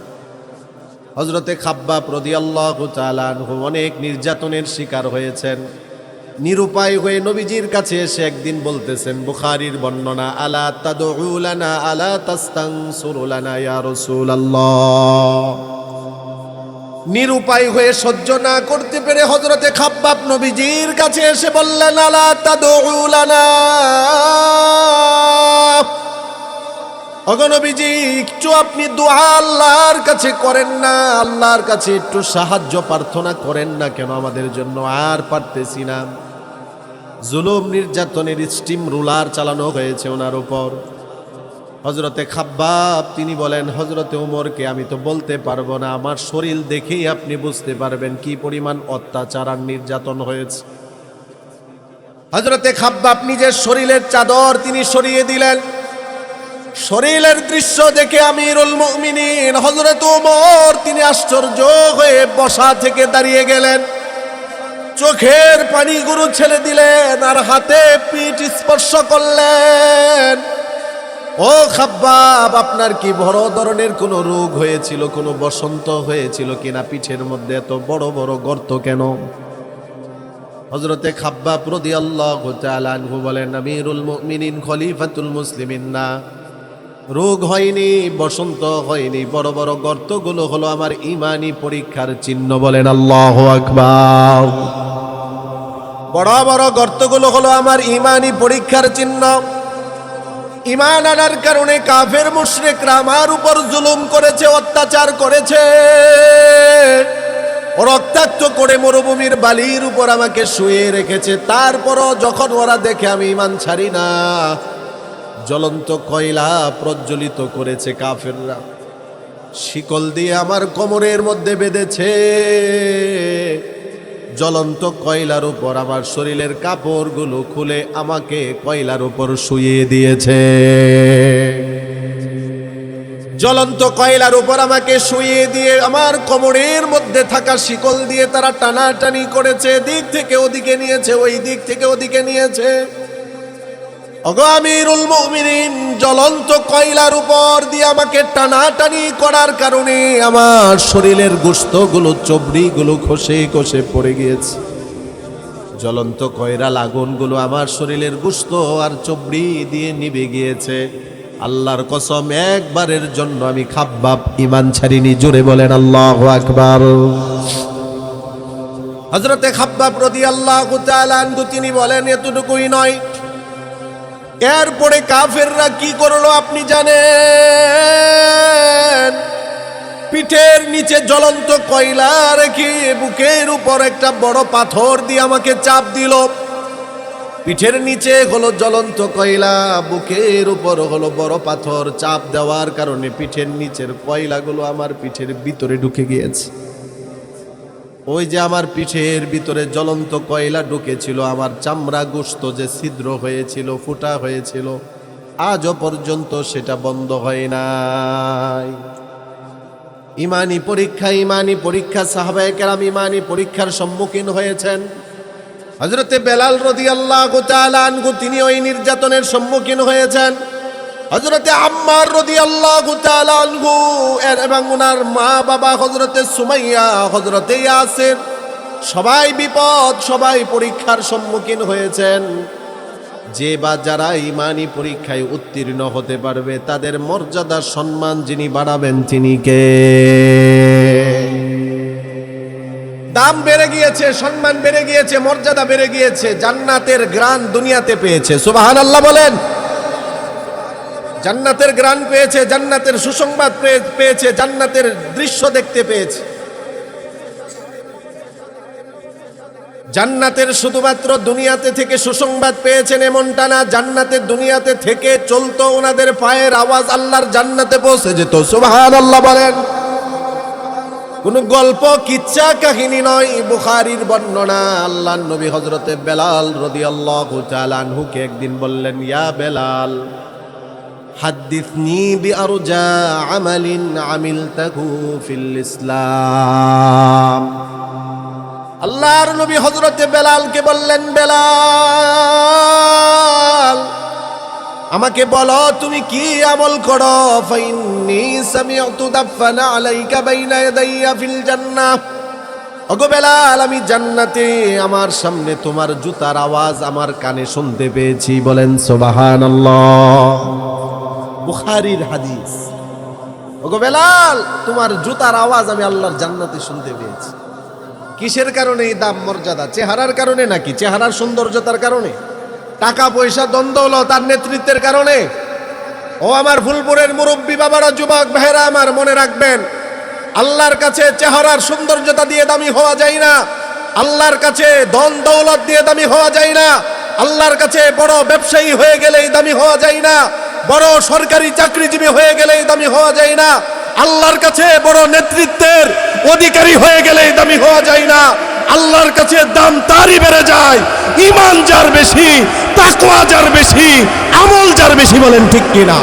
হযরতে খাব্বাব রাদিয়াল্লাহু তাআলা আনহু অনেক নির্যাতনের শিকার হয়েছেন। নিরুপায় হয়ে নবীজির কাছে এসে একদিন বলতেছেন, বুখারীর বর্ণনা, আলা তাদউ লানা আলা তাস্তানসুরু লানা ইয়া রাসূলুল্লাহ। নিরুপায় হয়ে সহ্য না করতে পেরে হযরতে খাব্বাব নবীজির কাছে এসে বললেন, আলা তাদউ লানা, ওগো নবীজি, একটু আপনি দোয়া আল্লাহর কাছে করেন না, আল্লাহর কাছে একটু সাহায্য প্রার্থনা করেন না কেন আমাদের জন্য? আর পারতেছি না। জুলুম নির্যাতনের স্টিম রুলার চালানো হয়েছে ওনার উপর। হযরতে খাব্বাব তিনি বলেন, হযরতে ওমরকে আমি তো বলতে পারবো না, আমার শরীর দেখেই আপনি বুঝতে পারবেন কি পরিমাণ অত্যাচার আর নির্যাতন হয়েছে। হযরতে খাব্বাব নিজের শরীরের চাদর তিনি সরিয়ে দিলেন। শরীরের দৃশ্য দেখে আমিরুল মুমিনিন হযরত ওমর তিনি আশ্চর্য হয়ে বসা থেকে দাঁড়িয়ে গেলেন, চোখের পানিগুলো ছেড়ে দিলেন আর হাতে পিঠ স্পর্শ করলেন। ও খাব্বাব, আপনার কি বড় ধরনের কোনো রোগ হয়েছিল, কোনো বসন্ত হয়েছিল কিনা? পিঠের মধ্যে এত বড় বড় গর্ত কেন? হযরতে খাব্বাব রাদিয়াল্লাহু তাআলা আনহু বলেন, আমিরুল মুমিনিন খলিফাতুল মুসলিমিন না, রোগ হয়নি, বসন্ত হয়নি, বড় বড় গর্তগুলো হলো আমার ইমানি পরীক্ষার চিহ্ন। বলেন আল্লাহু আকবার। বড় বড় গর্তগুলো হলো আমার ইমানি পরীক্ষার চিহ্ন। ঈমান আনার কারণে কাফের মুশরিকরা আমার উপর জুলুম করেছে, অত্যাচার করেছে, রক্তাক্ত করে মরুভূমির বালির উপর আমাকে শুয়ে রেখেছে। তারপরও যখন ওরা দেখে আমি ঈমান ছাড়ি না, জ্বলন্ত কয়লা প্রজ্বলিত করেছে কাফেররা, শিকল দিয়ে আমার কোমরের মধ্যে বেঁধেছে। জ্বলন্ত কয়লার উপর আমার শরীরের কাপড়গুলো খুলে আমাকে কয়লার উপর শুইয়ে দিয়েছে। জ্বলন্ত কয়লার উপর আমাকে শুইয়ে দিয়ে আমার কোমরের মধ্যে থাকা শিকল দিয়ে তারা টানাটানি করেছে, দিক থেকে ওদিকে নিয়েছে, ওই দিক থেকে ওদিকে নিয়েছে। ওগো আমিরুল মুমিনিন, জ্বলন্ত কয়লার উপর দিয়ে আমাকে টানাটানি করার কারণে আমার শরীরের গোশতগুলো, চবড়িগুলো খসে খসে পড়ে গিয়েছে। জ্বলন্ত কয়লার আগুনগুলো আমার শরীরের গোশত আর চবড়ি দিয়ে নিভে গিয়েছে। আল্লাহর কসম, একবারের জন্য আমি খাব্বাব ঈমান ছাড়িনি। জোরে বলেন আল্লাহু আকবার। হযরতে খাব্বাব রাদিয়াল্লাহু তাআলা আনহু তিনি বলেন, এতটুকুই নয়, এরপরে কাফেররা কি করলো আপনি জানেন? পিঠের নিচে জ্বলন্ত কয়লা রেখে বুকের উপর একটা বড় পাথর দিয়ে আমাকে চাপ দিল। পিঠের নিচে হলো জ্বলন্ত কয়লা, বুকের উপর হলো বড় পাথর। চাপ দেওয়ার কারণে পিঠের নিচের কয়লাগুলো আমার পিঠের ভিতরে ঢুকে গিয়েছে। ওই যে আমার পিঠের ভিতরে জ্বলন্ত কয়লা ঢুকেছিল, আমার চামড়া গোশত যে ছিদ্র হয়েছিল, ফুটা হয়েছিল, আজও পর্যন্ত সেটা বন্ধ হয় নাই। ইমানি পরীক্ষা সাহাবায়ে কেরাম ইমানি পরীক্ষার সম্মুখীন হয়েছেন। হযরতে বেলাল রাদিয়াল্লাহু তাআলা আনহু তিনি ওই নির্যাতনের সম্মুখীন হয়েছেন। হযরতে আম্মার রাদিয়াল্লাহু তাআলা আনহু এবং ওনার মা বাবা হযরতে সুমাইয়া, হযরতে ইয়াসির, সবাই বিপদ, সবাই পরীক্ষার সম্মুখীন হয়েছেন। যে বা যারা ইমানি পরীক্ষায় উত্তীর্ণ হতে পারবে তাদের মর্যাদা সম্মান যিনি বাড়াবেন তিনি কে? দাম বেড়ে গিয়েছে, সম্মান বেড়ে গিয়েছে, মর্যাদা বেড়ে গিয়েছে, জান্নাতের গ্রান দুনিয়াতে পেয়েছে। সুবহানাল্লাহ বলেন। জান্নাতের গ্রান পেয়েছে, জান্নাতের সুসংবাদ পেয়েছে, জান্নাতের দৃশ্য দেখতে পেয়েছে। জান্নাতের শুধুমাত্র দুনিয়াতে থেকে সুসংবাদ পেয়েছেন এমনটা না, জান্নাতের দুনিয়াতে থেকে চলতো ওনাদের পায়ের আওয়াজ আল্লাহর জান্নাতে পৌঁছে যেত। সুবহানাল্লাহ বলেন। কোন গল্প কিচ্ছা কাহিনী নয়, বুখারীর বর্ণনা। আল্লাহর নবী হযরতে বেলাল রাদিয়াল্লাহু তাআলা আনহুকে একদিন বললেন, ইয়া বেলাল, হাদ্দিসনি বিআরজা আমালিন আমিলতাহু ফিল ইসলাম। আল্লাহর নবী হযরতে বেলালকে বললেন, বেলাল, আমাকে বলো তুমি কি আমল করো। ফাইন্নী সামি'তু দাফানা আলাইকা বাইনা ইয়াদাইয়া ফিল জান্নাহ। ওগো বেলাল, আমি জান্নাতে আমার সামনে তোমার জুতার আওয়াজ আমার কানে শুনতে পেয়েছি। বলেন সুবহানাল্লাহ। বুখারীর হাদিস। ওগো বেলাল, তোমার জুতার আওয়াজ আমি আল্লাহর জান্নাতে শুনতে পেয়েছি। কিসের কারণে এই দাম মর্যাদা? চেহারার কারণে নাকি? চেহারার সৌন্দর্যতার কারণে? টাকা পয়সা দ্বন্দ্ব তার নেতৃত্বের কারণে? ও আমার ফুলপুরের মুরব্বী বাবারা, যুবক ভাইরা আমার, মনে রাখবেন, আল্লাহর কাছে চেহারার সৌন্দর্যতা দিয়ে দামি হওয়া যায় না। আল্লাহর কাছে ধন দৌলত দিয়ে দামি হওয়া যায় না। আল্লাহর কাছে বড় ব্যবসায়ী হয়ে গেলেই দামি হওয়া যায় না। বড় সরকারি চাকরিজীবী হয়ে গেলেই দামি হওয়া যায় না। আল্লাহর কাছে বড় নেতৃত্বের অধিকারী হয়ে গেলেই দামি হওয়া যায় না। আল্লাহর কাছে দাম তারই বেড়ে যায় ঈমান যার বেশি, তাকওয়া যার বেশি, আমল যার বেশি। বলেন ঠিক কিনা?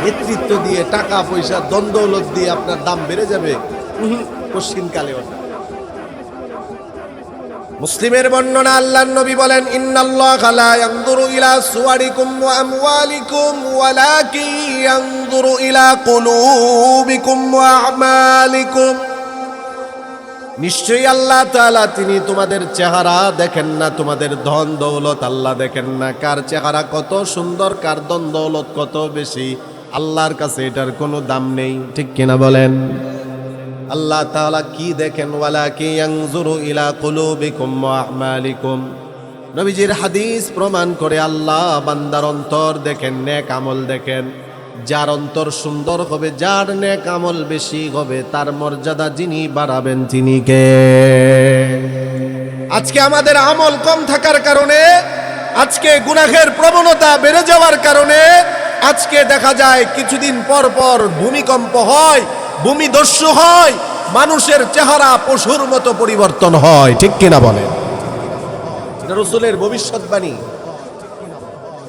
নেতৃত্ব দিয়ে, টাকা পয়সা দ্বন্দ্বলত দিয়ে আপনার দাম বেড়ে যাবে? পশ্চিমকালেও না। মুসলিমের বর্ণনা, আল্লাহর নবী বলেন, ইন্নাল্লাহা লা ইয়ানজুরু ইলা সুওয়ারিকুম ওয়া আমওয়ালিকুম ওয়ালাকিন ইয়ানজুরু ইলা কুলুবিকুম ওয়া আমালিকুম। নিশ্চয়ই আল্লাহ তাআলা তিনি তোমাদের চেহারা দেখেন না, তোমাদের ধন দৌলত আল্লাহ দেখেন না। কার চেহারা কত সুন্দর, কার ধন দৌলত কত বেশি, আল্লাহর কাছে এটার কোনো দাম নেই, ঠিক কিনা বলেন? আল্লাহ তাআলা কি দেখেন? ওয়ালাকিন ইয়ানজুরু ইলা কুলুবিকুম ওয়া আমালিকুম। নবীজির হাদিস প্রমাণ করে আল্লাহ বান্দার অন্তর দেখেন, নেক আমল দেখেন। যার অন্তর সুন্দর হবে, যার নেক আমল বেশি হবে, তার মর্যাদা যিনি বাড়াবেন তিনি কে? আজকে আমাদের আমল কম থাকার কারণে, আজকে গুনাহের প্রবণতা বেড়ে যাওয়ার কারণে আজকে দেখা যায় কিছুদিন পর পর ভূমিকম্প হয়, ভূমিদস্যু হয়, মানুষের চেহারা পশুর মতো পরিবর্তন হয়, ঠিক কিনা বলেন? এটা রাসূলের ভবিষ্যৎবাণী,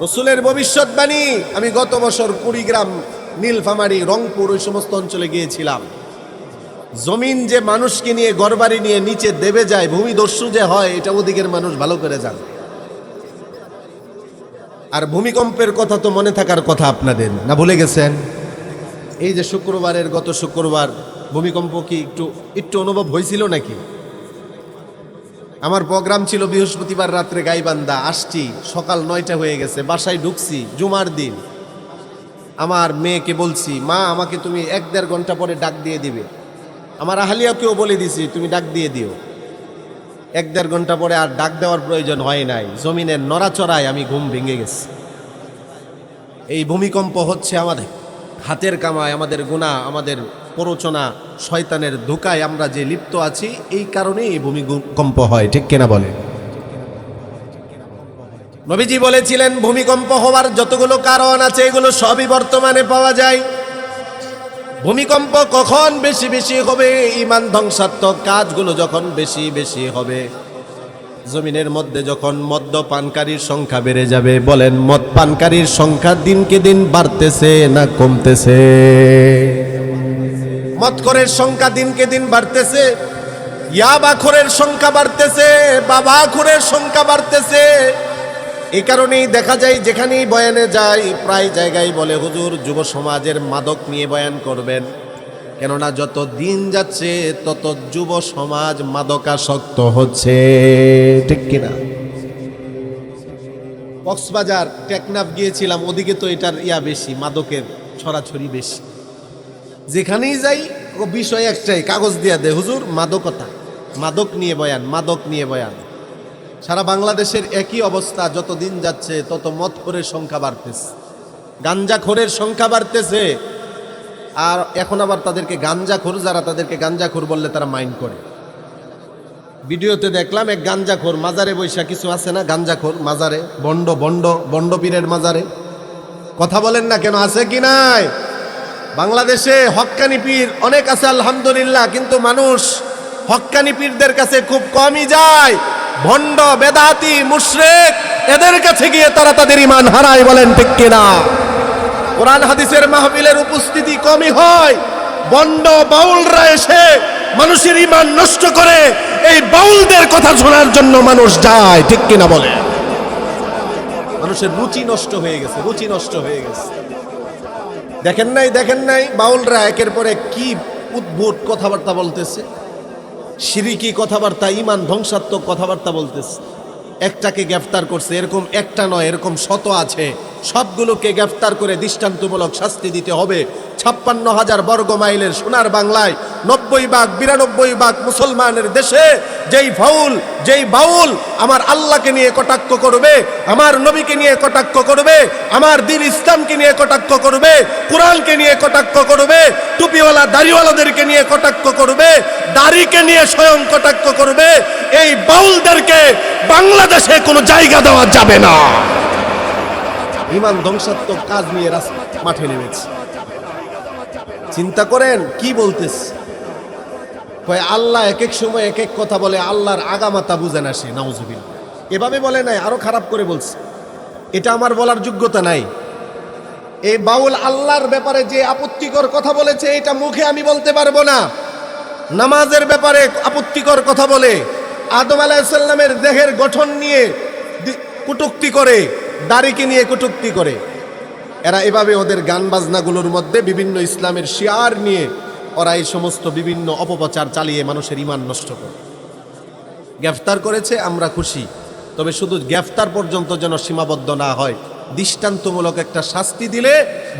রাসূলের ভবিষ্যৎবাণী। আমি গত বছর কুড়িগ্রাম, নীলফামারী, রংপুর ওই সমস্ত অঞ্চলে গিয়েছিলাম। জমিন যে মানুষকে নিয়ে ঘরবাড়ি নিয়ে নিচে দেবে যায়, ভূমিদস্যু যে হয়, এটা ওদিকের মানুষ ভালো করে জানে। আর ভূমিকম্পের কথা তো মনে থাকার কথা আপনাদের, না ভুলে গেছেন? এই যে শুক্রবারের, গত শুক্রবার ভূমিকম্প কি একটু অনুভব হয়েছিল নাকি? আমার প্রোগ্রাম ছিল বৃহস্পতিবার রাত্রে গাইবান্ধা, আসছি সকাল 9টা হয়ে গেছে, বাসায় ঢুকছি জুমার দিন। আমার মেয়েকে বলছি, মা আমাকে তুমি 1-1.5 ঘন্টা পরে ডাক দিয়ে দিবে। আমার আহলিয়াকেও বলে দিছি তুমি ডাক দিয়ে দিও। 1-1.5 ঘন্টা পরে আর ডাক দেওয়ার প্রয়োজন হয় নাই, জমিনের নড়াচড়ায় আমি ঘুম ভেঙে গেছি। এই ভূমিকম্প হচ্ছে আমাদের হাতের কামায়, আমাদের গুনাহ, আমাদের প্ররোচনা, শয়তানের ধোঁকায় আমরা যে লিপ্ত আছি, এই কারণে এই ভূমিকম্প হয়, ঠিক কিনা বলে? নবীজি বলেছিলেন ভূমিকম্প হওয়ার যতগুলো কারণ আছে এগুলো সবই বর্তমানে পাওয়া যায়। ভূমিকম্প কখন বেশি বেশি হবে? ঈমান ধ্বংসাত্মক কাজগুলো যখন বেশি বেশি হবে। জমিনের মধ্যে যখন মদ্যপানকারীর সংখ্যা বেড়ে যাবে, বলেন মদ পানকারীর সংখ্যা দিনকে দিন বাড়তেছে না কমতেছে? মদখোরের সংখ্যা দিনকে দিন বাড়তেছে, ইয়াবাখোরের সংখ্যা বাড়তেছে, বাবাখোরের সংখ্যা বাড়তেছে। এই কারণেই দেখা যায় যেখানেই বয়ানে যায় প্রায় জায়গায় বলে হুজুর যুব সমাজের মাদক নিয়ে বয়ান করবেন, কেননা যত দিন যাচ্ছে তত যুব সমাজ মাদকাসক্ত হচ্ছে, ঠিক কিনা? কক্সবাজার, টেকনাফ গিয়েছিলাম, ওদিকে তো এটার বেশি, মাদকের ছড়াছড়ি বেশি। যেখানেই যাই ও বিষয় একটাই, কাগজ দিয়া দে হুজুর মাদকতা, মাদক নিয়ে বয়ান, মাদক নিয়ে বয়ান। সারা বাংলাদেশের একই অবস্থা, যত দিন যাচ্ছে তত মদখোরের সংখ্যা বাড়তেছে, গাঞ্জাখোরের সংখ্যা বাড়তেছে। আর এখন আবার তাদেরকে গাঞ্জাখোর, যারা তাদেরকে গাঞ্জাখোর বললে তারা মাইন্ড করে। ভিডিওতে দেখলাম এক গাঞ্জাখোর মাজারে বৈশা, কিছু আছে না গাঞ্জাখোর মাজারে, বন্ড বন্ড বন্ড পীরের মাজারে। কথা বলেন না কেন, আছে কি নাই? বাংলাদেশে হক্কানি পীর অনেক আছে আলহামদুলিল্লাহ, কিন্তু মানুষ হক্কানি পীরদের কাছে খুব কমই যায়। ভণ্ড, বেদাতি, মুশরিক, এদের কাছে গিয়ে তারা তাদের ঈমান হারায়, বলেন ঠিক কিনা? কোরআন হাদিসের মাহফিলের উপস্থিতি কমই হয়, বন্ড বাউলরা এসে মানুষের ঈমান নষ্ট করে। এই বাউলদের কথা শোনার জন্য মানুষ যায়, ঠিক কিনা বলে? মানুষের রুচি নষ্ট হয়ে গেছে, রুচি নষ্ট হয়ে গেছে। দেখেন নাই বাউলরা একের পর এক কি উদ্ভট কথাবার্তা বলতেছে, শিরিকি কথাবার্তা, ঈমান ধ্বংসাত্মক কথাবার্তা বলতেছে। একটাকে গ্রেফতার করছে, এরকম একটা নয়, এরকম শত আছে। সবগুলোকে গ্রেফতার করে দৃষ্টান্তমূলক শাস্তি দিতে হবে। 56,000 বর্গ মাইলের সোনার বাংলায় 90-92 মুসলমানের দেশে যেই বাউল আমার আল্লাহকে নিয়ে কটাক্ষ করবে, আমার নবীকে নিয়ে কটাক্ষ করবে, আমার দ্বীন ইসলামকে নিয়ে কটাক্ষ করবে, কোরআনকে নিয়ে কটাক্ষ করবে, টুপিওয়ালা দাড়িওয়ালাদেরকে নিয়ে কটাক্ষ করবে, দাড়িকে নিয়ে স্বয়ং কটাক্ষ করবে, এই বাউলদেরকে বাংলাদেশে কোনো জায়গা দেওয়া যাবে না। ঈমান ধ্বংসাত্মক কাজ নিয়ে মাঠে নেমেছে। চিন্তা করেন কি বলতেছে। কয় আল্লাহ এক এক সময় এক এক কথা বলে, আল্লাহর আগামাতা বুঝে না সে, নাউজুবিল্লাহ। এভাবে বলে নাই, আরো খারাপ করে বলছে। এটা আমার বলার যোগ্যতা নাই। এই বাউল আল্লাহর ব্যাপারে যে আপত্তিকর কথা বলেছে, এটা মুখে আমি বলতে পারবো না। নামাজের ব্যাপারে আপত্তিকর কথা বলে, আদম আলাইহিস সালামের দেহের গঠন নিয়ে কটূক্তি করে, দাড়িকে নিয়ে কটূক্তি করে। এরা এভাবে ওদের গান বাজনাগুলোর মধ্যে বিভিন্ন ইসলামের শিয়ার নিয়ে ওরা এই সমস্ত বিভিন্ন অপপ্রচার চালিয়ে মানুষের ঈমান নষ্ট করে। গ্রেফতার করেছে, আমরা খুশি, তবে শুধু গ্রেফতার পর্যন্ত যেন সীমাবদ্ধ না হয়। দৃষ্টান্তমূলক একটা শাস্তি দিলে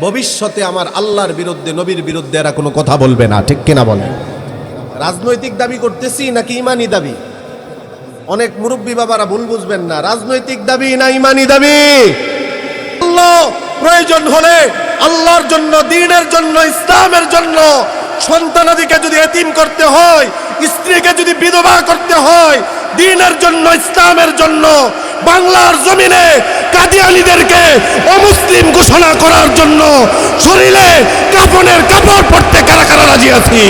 ভবিষ্যতে আমার আল্লাহর বিরুদ্ধে, নবীর বিরুদ্ধে এরা কোনো কথা বলবে না, ঠিক কিনা বলেন? রাজনৈতিক দাবি করতেছি নাকি ইমানি দাবি? অনেক মুরব্বী বাবারা ভুল বুঝবেন না, রাজনৈতিক দাবি না ইমানি দাবি? আল্লাহ প্রয়োজন হলে আল্লাহর জন্য, দ্বীনের জন্য, ইসলামের জন্য সন্তানাদিকে যদি এতিম করতে হয়, স্ত্রীকে যদি বিধবা করতে হয়, দ্বীনের জন্য, ইসলামের জন্য বাংলার জমিনে কাদিয়ানীদেরকে অমুসলিম ঘোষণা করার জন্য শরীরে কাফনের কাপড় পরতে কারা কারা রাজি আছি?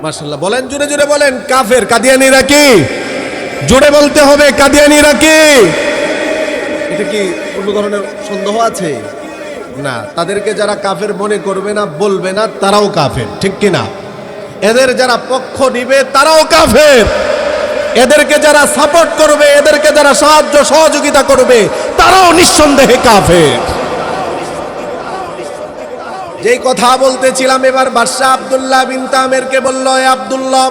মাশাআল্লাহ, বলেন জোরে জোরে বলেন, কাফের কাদিয়ানীরা কি? জোরে বলতে হবে, কাদিয়ানীরা কি? এটা কি কোনো ধরনের সন্দেহ আছে? না, তাদেরকে যারা কাফের মনে করবে না, বলবে না, তারাও কাফের, ঠিক কিনা? এদের যারা পক্ষ নিবে তারাও কাফের, এদেরকে যারা সাপোর্ট করবে, এদেরকে যারা সাহায্য সহযোগিতা করবে তারাও নিঃসন্দেহে কাফের। যেই কথা বলতেছিলাম, এবার বাদশা আব্দুল্লাহ বিন তামেরকে বলল, এ আব্দুল্লাহ,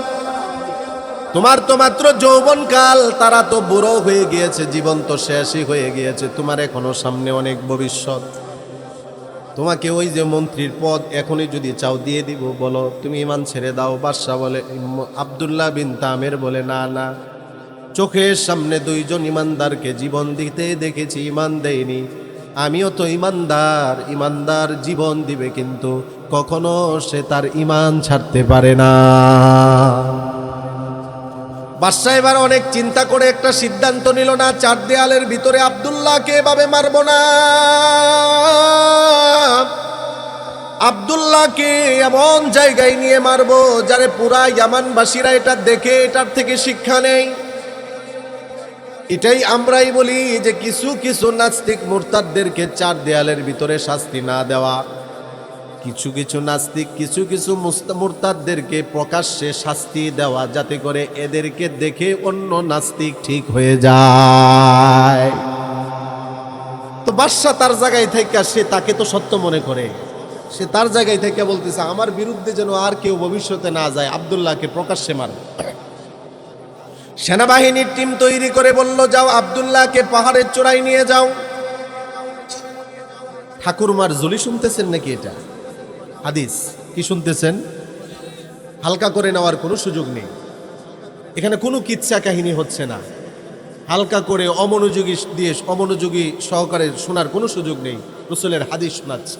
তোমার তো মাত্র যৌবনকাল, তারা তো বুড়ো হয়ে গিয়েছে, জীবন তো শেষই হয়ে গিয়েছে, তোমার এখনো সামনে অনেক ভবিষ্যৎ। তোমাকে ওই যে মন্ত্রীর পদ এখনই যদি চাও দিয়ে দিব, বলো তুমি ঈমান ছেড়ে দাও। বাদশা বলে, আব্দুল্লাহ বিন তামের বলে, না না, চোখের সামনে দুইজন ইমানদারকে জীবন দিতে দেখেছি, ঈমান দেয়নি। আমিও তো ইমানদার, ইমানদার জীবন দিবে, কিন্তু কখনো সে তার ঈমান ছাড়তে পারে না। বাদশা এবার অনেক চিন্তা করে একটা সিদ্ধান্ত নিল, না, চার দেয়ালের ভিতরে আব্দুল্লাহকে এভাবে মারবো না, আব্দুল্লাহকে এমন জায়গায় নিয়ে মারবো যারে পুরা ইয়ামানবাসীরা এটা দেখে এটার থেকে শিক্ষা নেই। এটাই আমরাই বলি যে কিছু কিছু নাস্তিক মুরতাদদেরকে চার দেয়ালের ভিতরে শাস্তি না দেওয়া, কিছু কিছু নাস্তিক, কিছু কিছু মুরতাদদেরকে প্রকাশ্যে শাস্তি দেওয়া, যাতে করে এদেরকে দেখে অন্য নাস্তিক ঠিক হয়ে যায়। তো বাদশা তার জায়গায় থেকে, সে তাকে তো সত্য মনে করে, সে তার জায়গায় থেকে বলতেছে, আমার বিরুদ্ধে যেন আর কেউ ভবিষ্যতে না যায়, আব্দুল্লাহকে প্রকাশ্যে মারবে। সেনাবাহিনীর টিম তৈরি করে বলল, যাও আব্দুল্লাহকে পাহাড়ের চূড়ায় নিয়ে যাও। ঠাকুরমার জুলি শুনতেছেন নাকি? এটা হাদিস, কি শুনতেছেন? হালকা করে নেওয়ার কোনো সুযোগ নেই, এখানে কোনো কিচ্ছা কাহিনী হচ্ছে না। হালকা করে অমনোযোগী সহকারে শোনার কোনো সুযোগ নেই। রাসূলের হাদিস শোনাচ্ছে।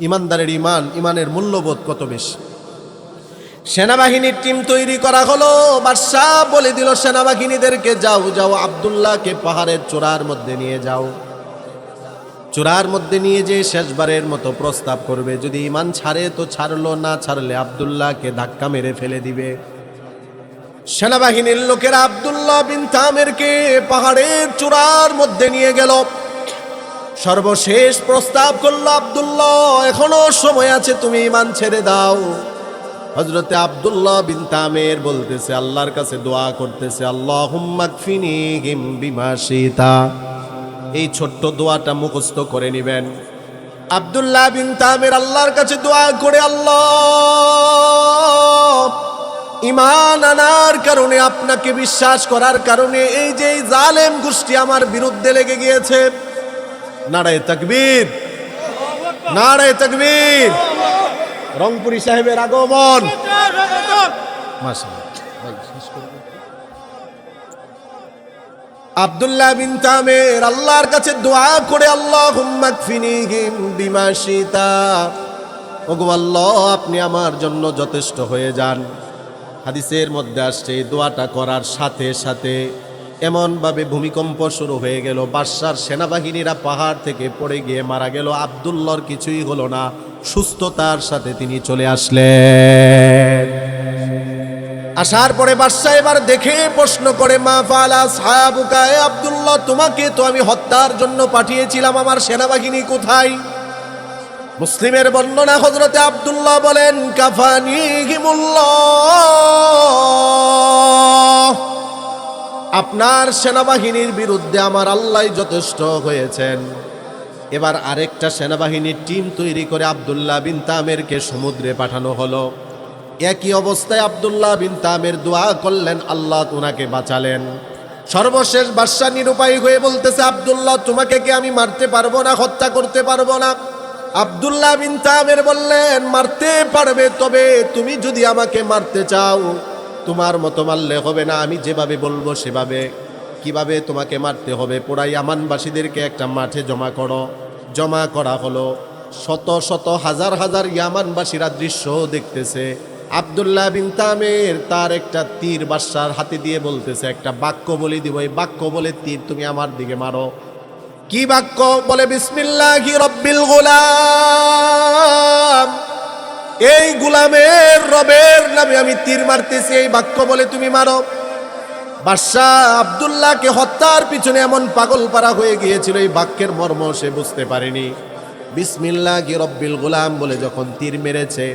ইমানদারের ঈমান, ঈমানের মূল্যবোধ কত বেশি। সেনাবাহিনীর টিম তৈরি করা হলো। বাদশা বলে দিল সেনাবাহিনীদেরকে, যাও যাও আব্দুল্লাহকে পাহাড়ের চূড়ার মধ্যে নিয়ে যাও। চূড়ার মধ্যে নিয়ে যে শেষবারের মতো প্রস্তাব করবে, যদি ঈমান ছাড়ে তো ছাড়লো, না ছাড়লে আব্দুল্লাহকে ধাক্কা মেরে ফেলে দিবে। সেনাবাহিনীর লোকেরা আব্দুল্লাহ বিন তামেরকে পাহাড়ের চূড়ার মধ্যে নিয়ে গেল। সর্বশেষ প্রস্তাব করলো, আব্দুল্লাহ এখনো সময় আছে, তুমি ঈমান ছেড়ে দাও। হযরতে আব্দুল্লাহ বিন তামের বলতেছে, আল্লাহর কাছে দোয়া করতেছে, আল্লাহুম্মা কফিনিহিম বিমা শিতা। এই ছোট্ট দোয়াটা মুখস্থ করে নেবেন। আব্দুল্লাহ বিন তামের আল্লাহর কাছে দোয়া করে, আল্লাহ, ঈমান আনার কারণে, আপনাকে বিশ্বাস করার কারণে এই যে জালেম গোষ্ঠী আমার বিরুদ্ধে লেগে গিয়েছে, নারায়ে তাকবীর, নারায়ে তাকবীর। রংপুরি সাহেবের আগমন। আব্দুল্লাহ বিন তামের আল্লাহর কাছে দোয়া করে, আল্লাহুম্মা কফিনিহিম বিমা শিতা। ওগো আল্লাহ, আপনি আমার জন্য যথেষ্ট হয়ে যান। হাদিসের মধ্যে আসছে, এই দোয়াটা করার সাথে সাথে এমনভাবে ভূমিকম্প শুরু হয়ে গেল, বাদশার সেনাবাহিনীরা পাহাড় থেকে পড়ে গিয়ে মারা গেল। আব্দুল্লাহর কিছুই হলো না, সুস্থতার সাথে তিনি চলে আসলেন। আসার পরে বাদশা এবার দেখে প্রশ্ন করে, মা ফালা সাহাবুকা, এ আব্দুল্লাহ, তোমাকে তো আমি হত্যার জন্য পাঠিয়েছিলাম, আমার সেনাবাহিনী কোথায়? মুসলিমের বর্ণনা, হযরতে আব্দুল্লাহ বলেন, কাফানিহিমুল্লাহ, আপনার সেনাবাহিনীর বিরুদ্ধে আমার আল্লাহ যথেষ্ট হয়েছেন। এবার আরেকটা সেনাবাহিনীর টিম তৈরি করে আব্দুল্লাহ বিন তামেরকে সমুদ্রে পাঠানো হলো। একই অবস্থায় আব্দুল্লাহ বিন তামের দোয়া করলেন, আল্লাহ ওনাকে বাঁচালেন। সর্বশেষ বাদশা নিরুপায় হয়ে বলতেছে, আব্দুল্লাহ তোমাকে কি আমি মারতে পারবো না, হত্যা করতে পারবো না? আব্দুল্লাহ বিন তামের বললেন, মারতে পারবে, তবে তুমি যদি আমাকে মারতে চাও তোমার মতো মারলে হবে না, আমি যেভাবে বলবো সেভাবে। কিভাবে তোমাকে মারতে হবে? পুরা ইয়ামানবাসীদেরকে একটা মাঠে জমা করো। জমা করা হলো। শত শত হাজার হাজার ইয়ামানবাসীরা দৃশ্য দেখতেছে। আব্দুল্লাহ বিন তামের তার একটা তীর বাদশার হাতে দিয়ে বলতেছে, একটা বাক্য বলে দিব, এই বাক্য বলে তীর তুমি আমার দিকে মারো। কি বাক্য? বলে, বিসমিল্লাহি রব্বিল গোলাম, এই গোলামের রবের নামে আমি তীর মারতেছি, এই বাক্য বলে তুমি মারো। বাদশাহ আব্দুল্লাহকে হত্যার পিছনে এমন পাগল পারা হয়ে গিয়েছিল, এই বাক্যের মর্ম সে বুঝতে পারেনি। বিসমিল্লাহি রব্বিল গোলাম বলে যখন তীর মেরেছে,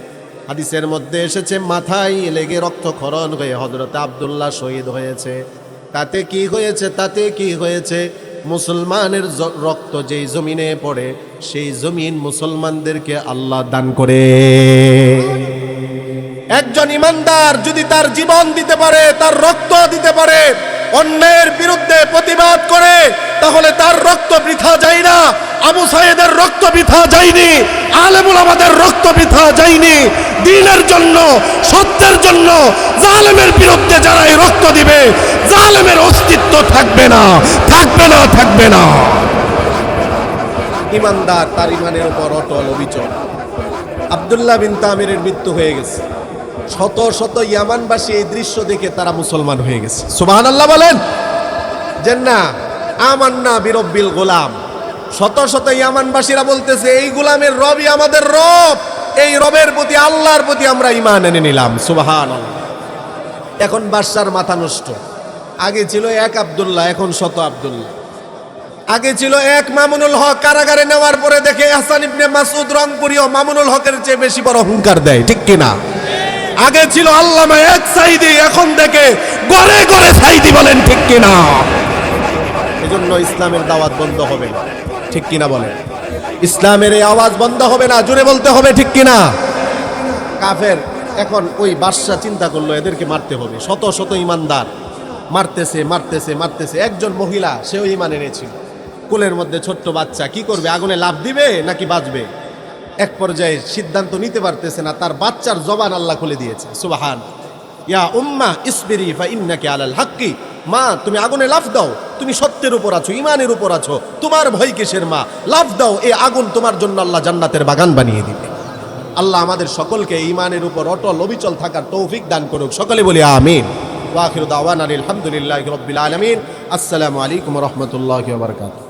হাদিসের মধ্যে এসেছে মাথায় লেগে রক্তক্ষরণ হয়ে হযরত আব্দুল্লাহ শহীদ হয়েছে। তাতে কি হয়েছে? তাতে কি হয়েছে? মুসলমানের রক্ত যেই জমিনে পড়ে, সেই জমিন মুসলমানদেরকে আল্লাহ দান করে। একজন ইমানদার যদি তার জীবন দিতে পারে, তার রক্ত দিতে পারে, অন্যের বিরুদ্ধে প্রতিবাদ করে, তাহলে তার রক্ত বৃথা যায় না। আবু সাইদের রক্ত বৃথা যায়নি, আলেমুল আমাদের রক্ত বৃথা যায়নি। দ্বীনের জন্য, সত্যের জন্য জালেমের বিরুদ্ধে যারা এই রক্ত দিবে, জালেমের অস্তিত্ব থাকবে না, থাকবে না, থাকবে না। ইমানদার তার ইমানের উপর অটল অবিচল। আব্দুল্লাহ বিন তামিরের মৃত্যু হয়ে গেছে। শত শত ইয়ামানবাসী এই দৃশ্য দেখে তারা মুসলমান হয়ে গেছে। সুবহানাল্লাহ বলেন। জান্না আমান্না বিরব্বিল গোলাম। শত শত ইয়ামানবাসীরা বলতেছে, এই গোলামের রবই আমাদের রব, এই রবের প্রতি, আল্লাহর প্রতি আমরা ঈমান এনে নিলাম। সুবহানাল্লাহ। এখন বাদশার মাথা নষ্ট। আগে ছিল এক আব্দুল্লাহ, এখন শত আব্দুল্লাহ। আগে ছিল এক মামুনুল হক, কারাগারে নেওয়ার পরে দেখে হাসান ইবনে মাসউদ রংপুরিও মামুনুল হকের চেয়ে বেশি বড় হুঙ্কার দেয়, ঠিক কিনা? আগে ছিল আল্লামা এক সাইদি, এখন দেখে গড়ে গড়ে সাইদি, বলেন ঠিক কিনা? এজন্য ইসলামের দাওয়াত বন্ধ হবে না, ঠিক কিনা বলেন? ইসলামের এই আওয়াজ বন্ধ হবে না, জোরে বলতে হবে, ঠিক কিনা? কাফের এখন ওই বাদশা চিন্তা করলো এদেরকে মারতে হবে। শত শত ইমানদার মারতেছে মারতেছে মারতেছে। একজন মহিলা, সেও ইমান এনেছিল, কোলের মধ্যে ছোট্ট বাচ্চা, কি করবে? আগুনে লাফ দিবে নাকি বাঁচবে? এক পর্যায়ে সিদ্ধান্ত নিতে পারতেছে না, তার বাচ্চার জবান আল্লাহ খুলে দিয়েছে। সুবহান। ইয়া উম্মা ইসবিরি ফা ইন্নাকি আলাল হাক্কি। মা, তুমি আগুনে লাফ দাও, তুমি সত্যের উপর আছো, ইমানের উপর আছো, তোমার ভয় কিসের মা? লাফ দাও, এই আগুন তোমার জন্য আল্লাহ জান্নাতের বাগান বানিয়ে দিবে। আল্লাহ আমাদের সকলকে ইমানের উপর অটল অবিচল থাকার তৌফিক দান করুক। সকলে বলি আমিন। ওয়া আখিরু দাওয়ানা আলহামদুলিল্লাহি রাব্বিল আলামিন। আসসালামু আলাইকুম ওয়া রাহমাতুল্লাহি ওয়া বারাকাতুহু।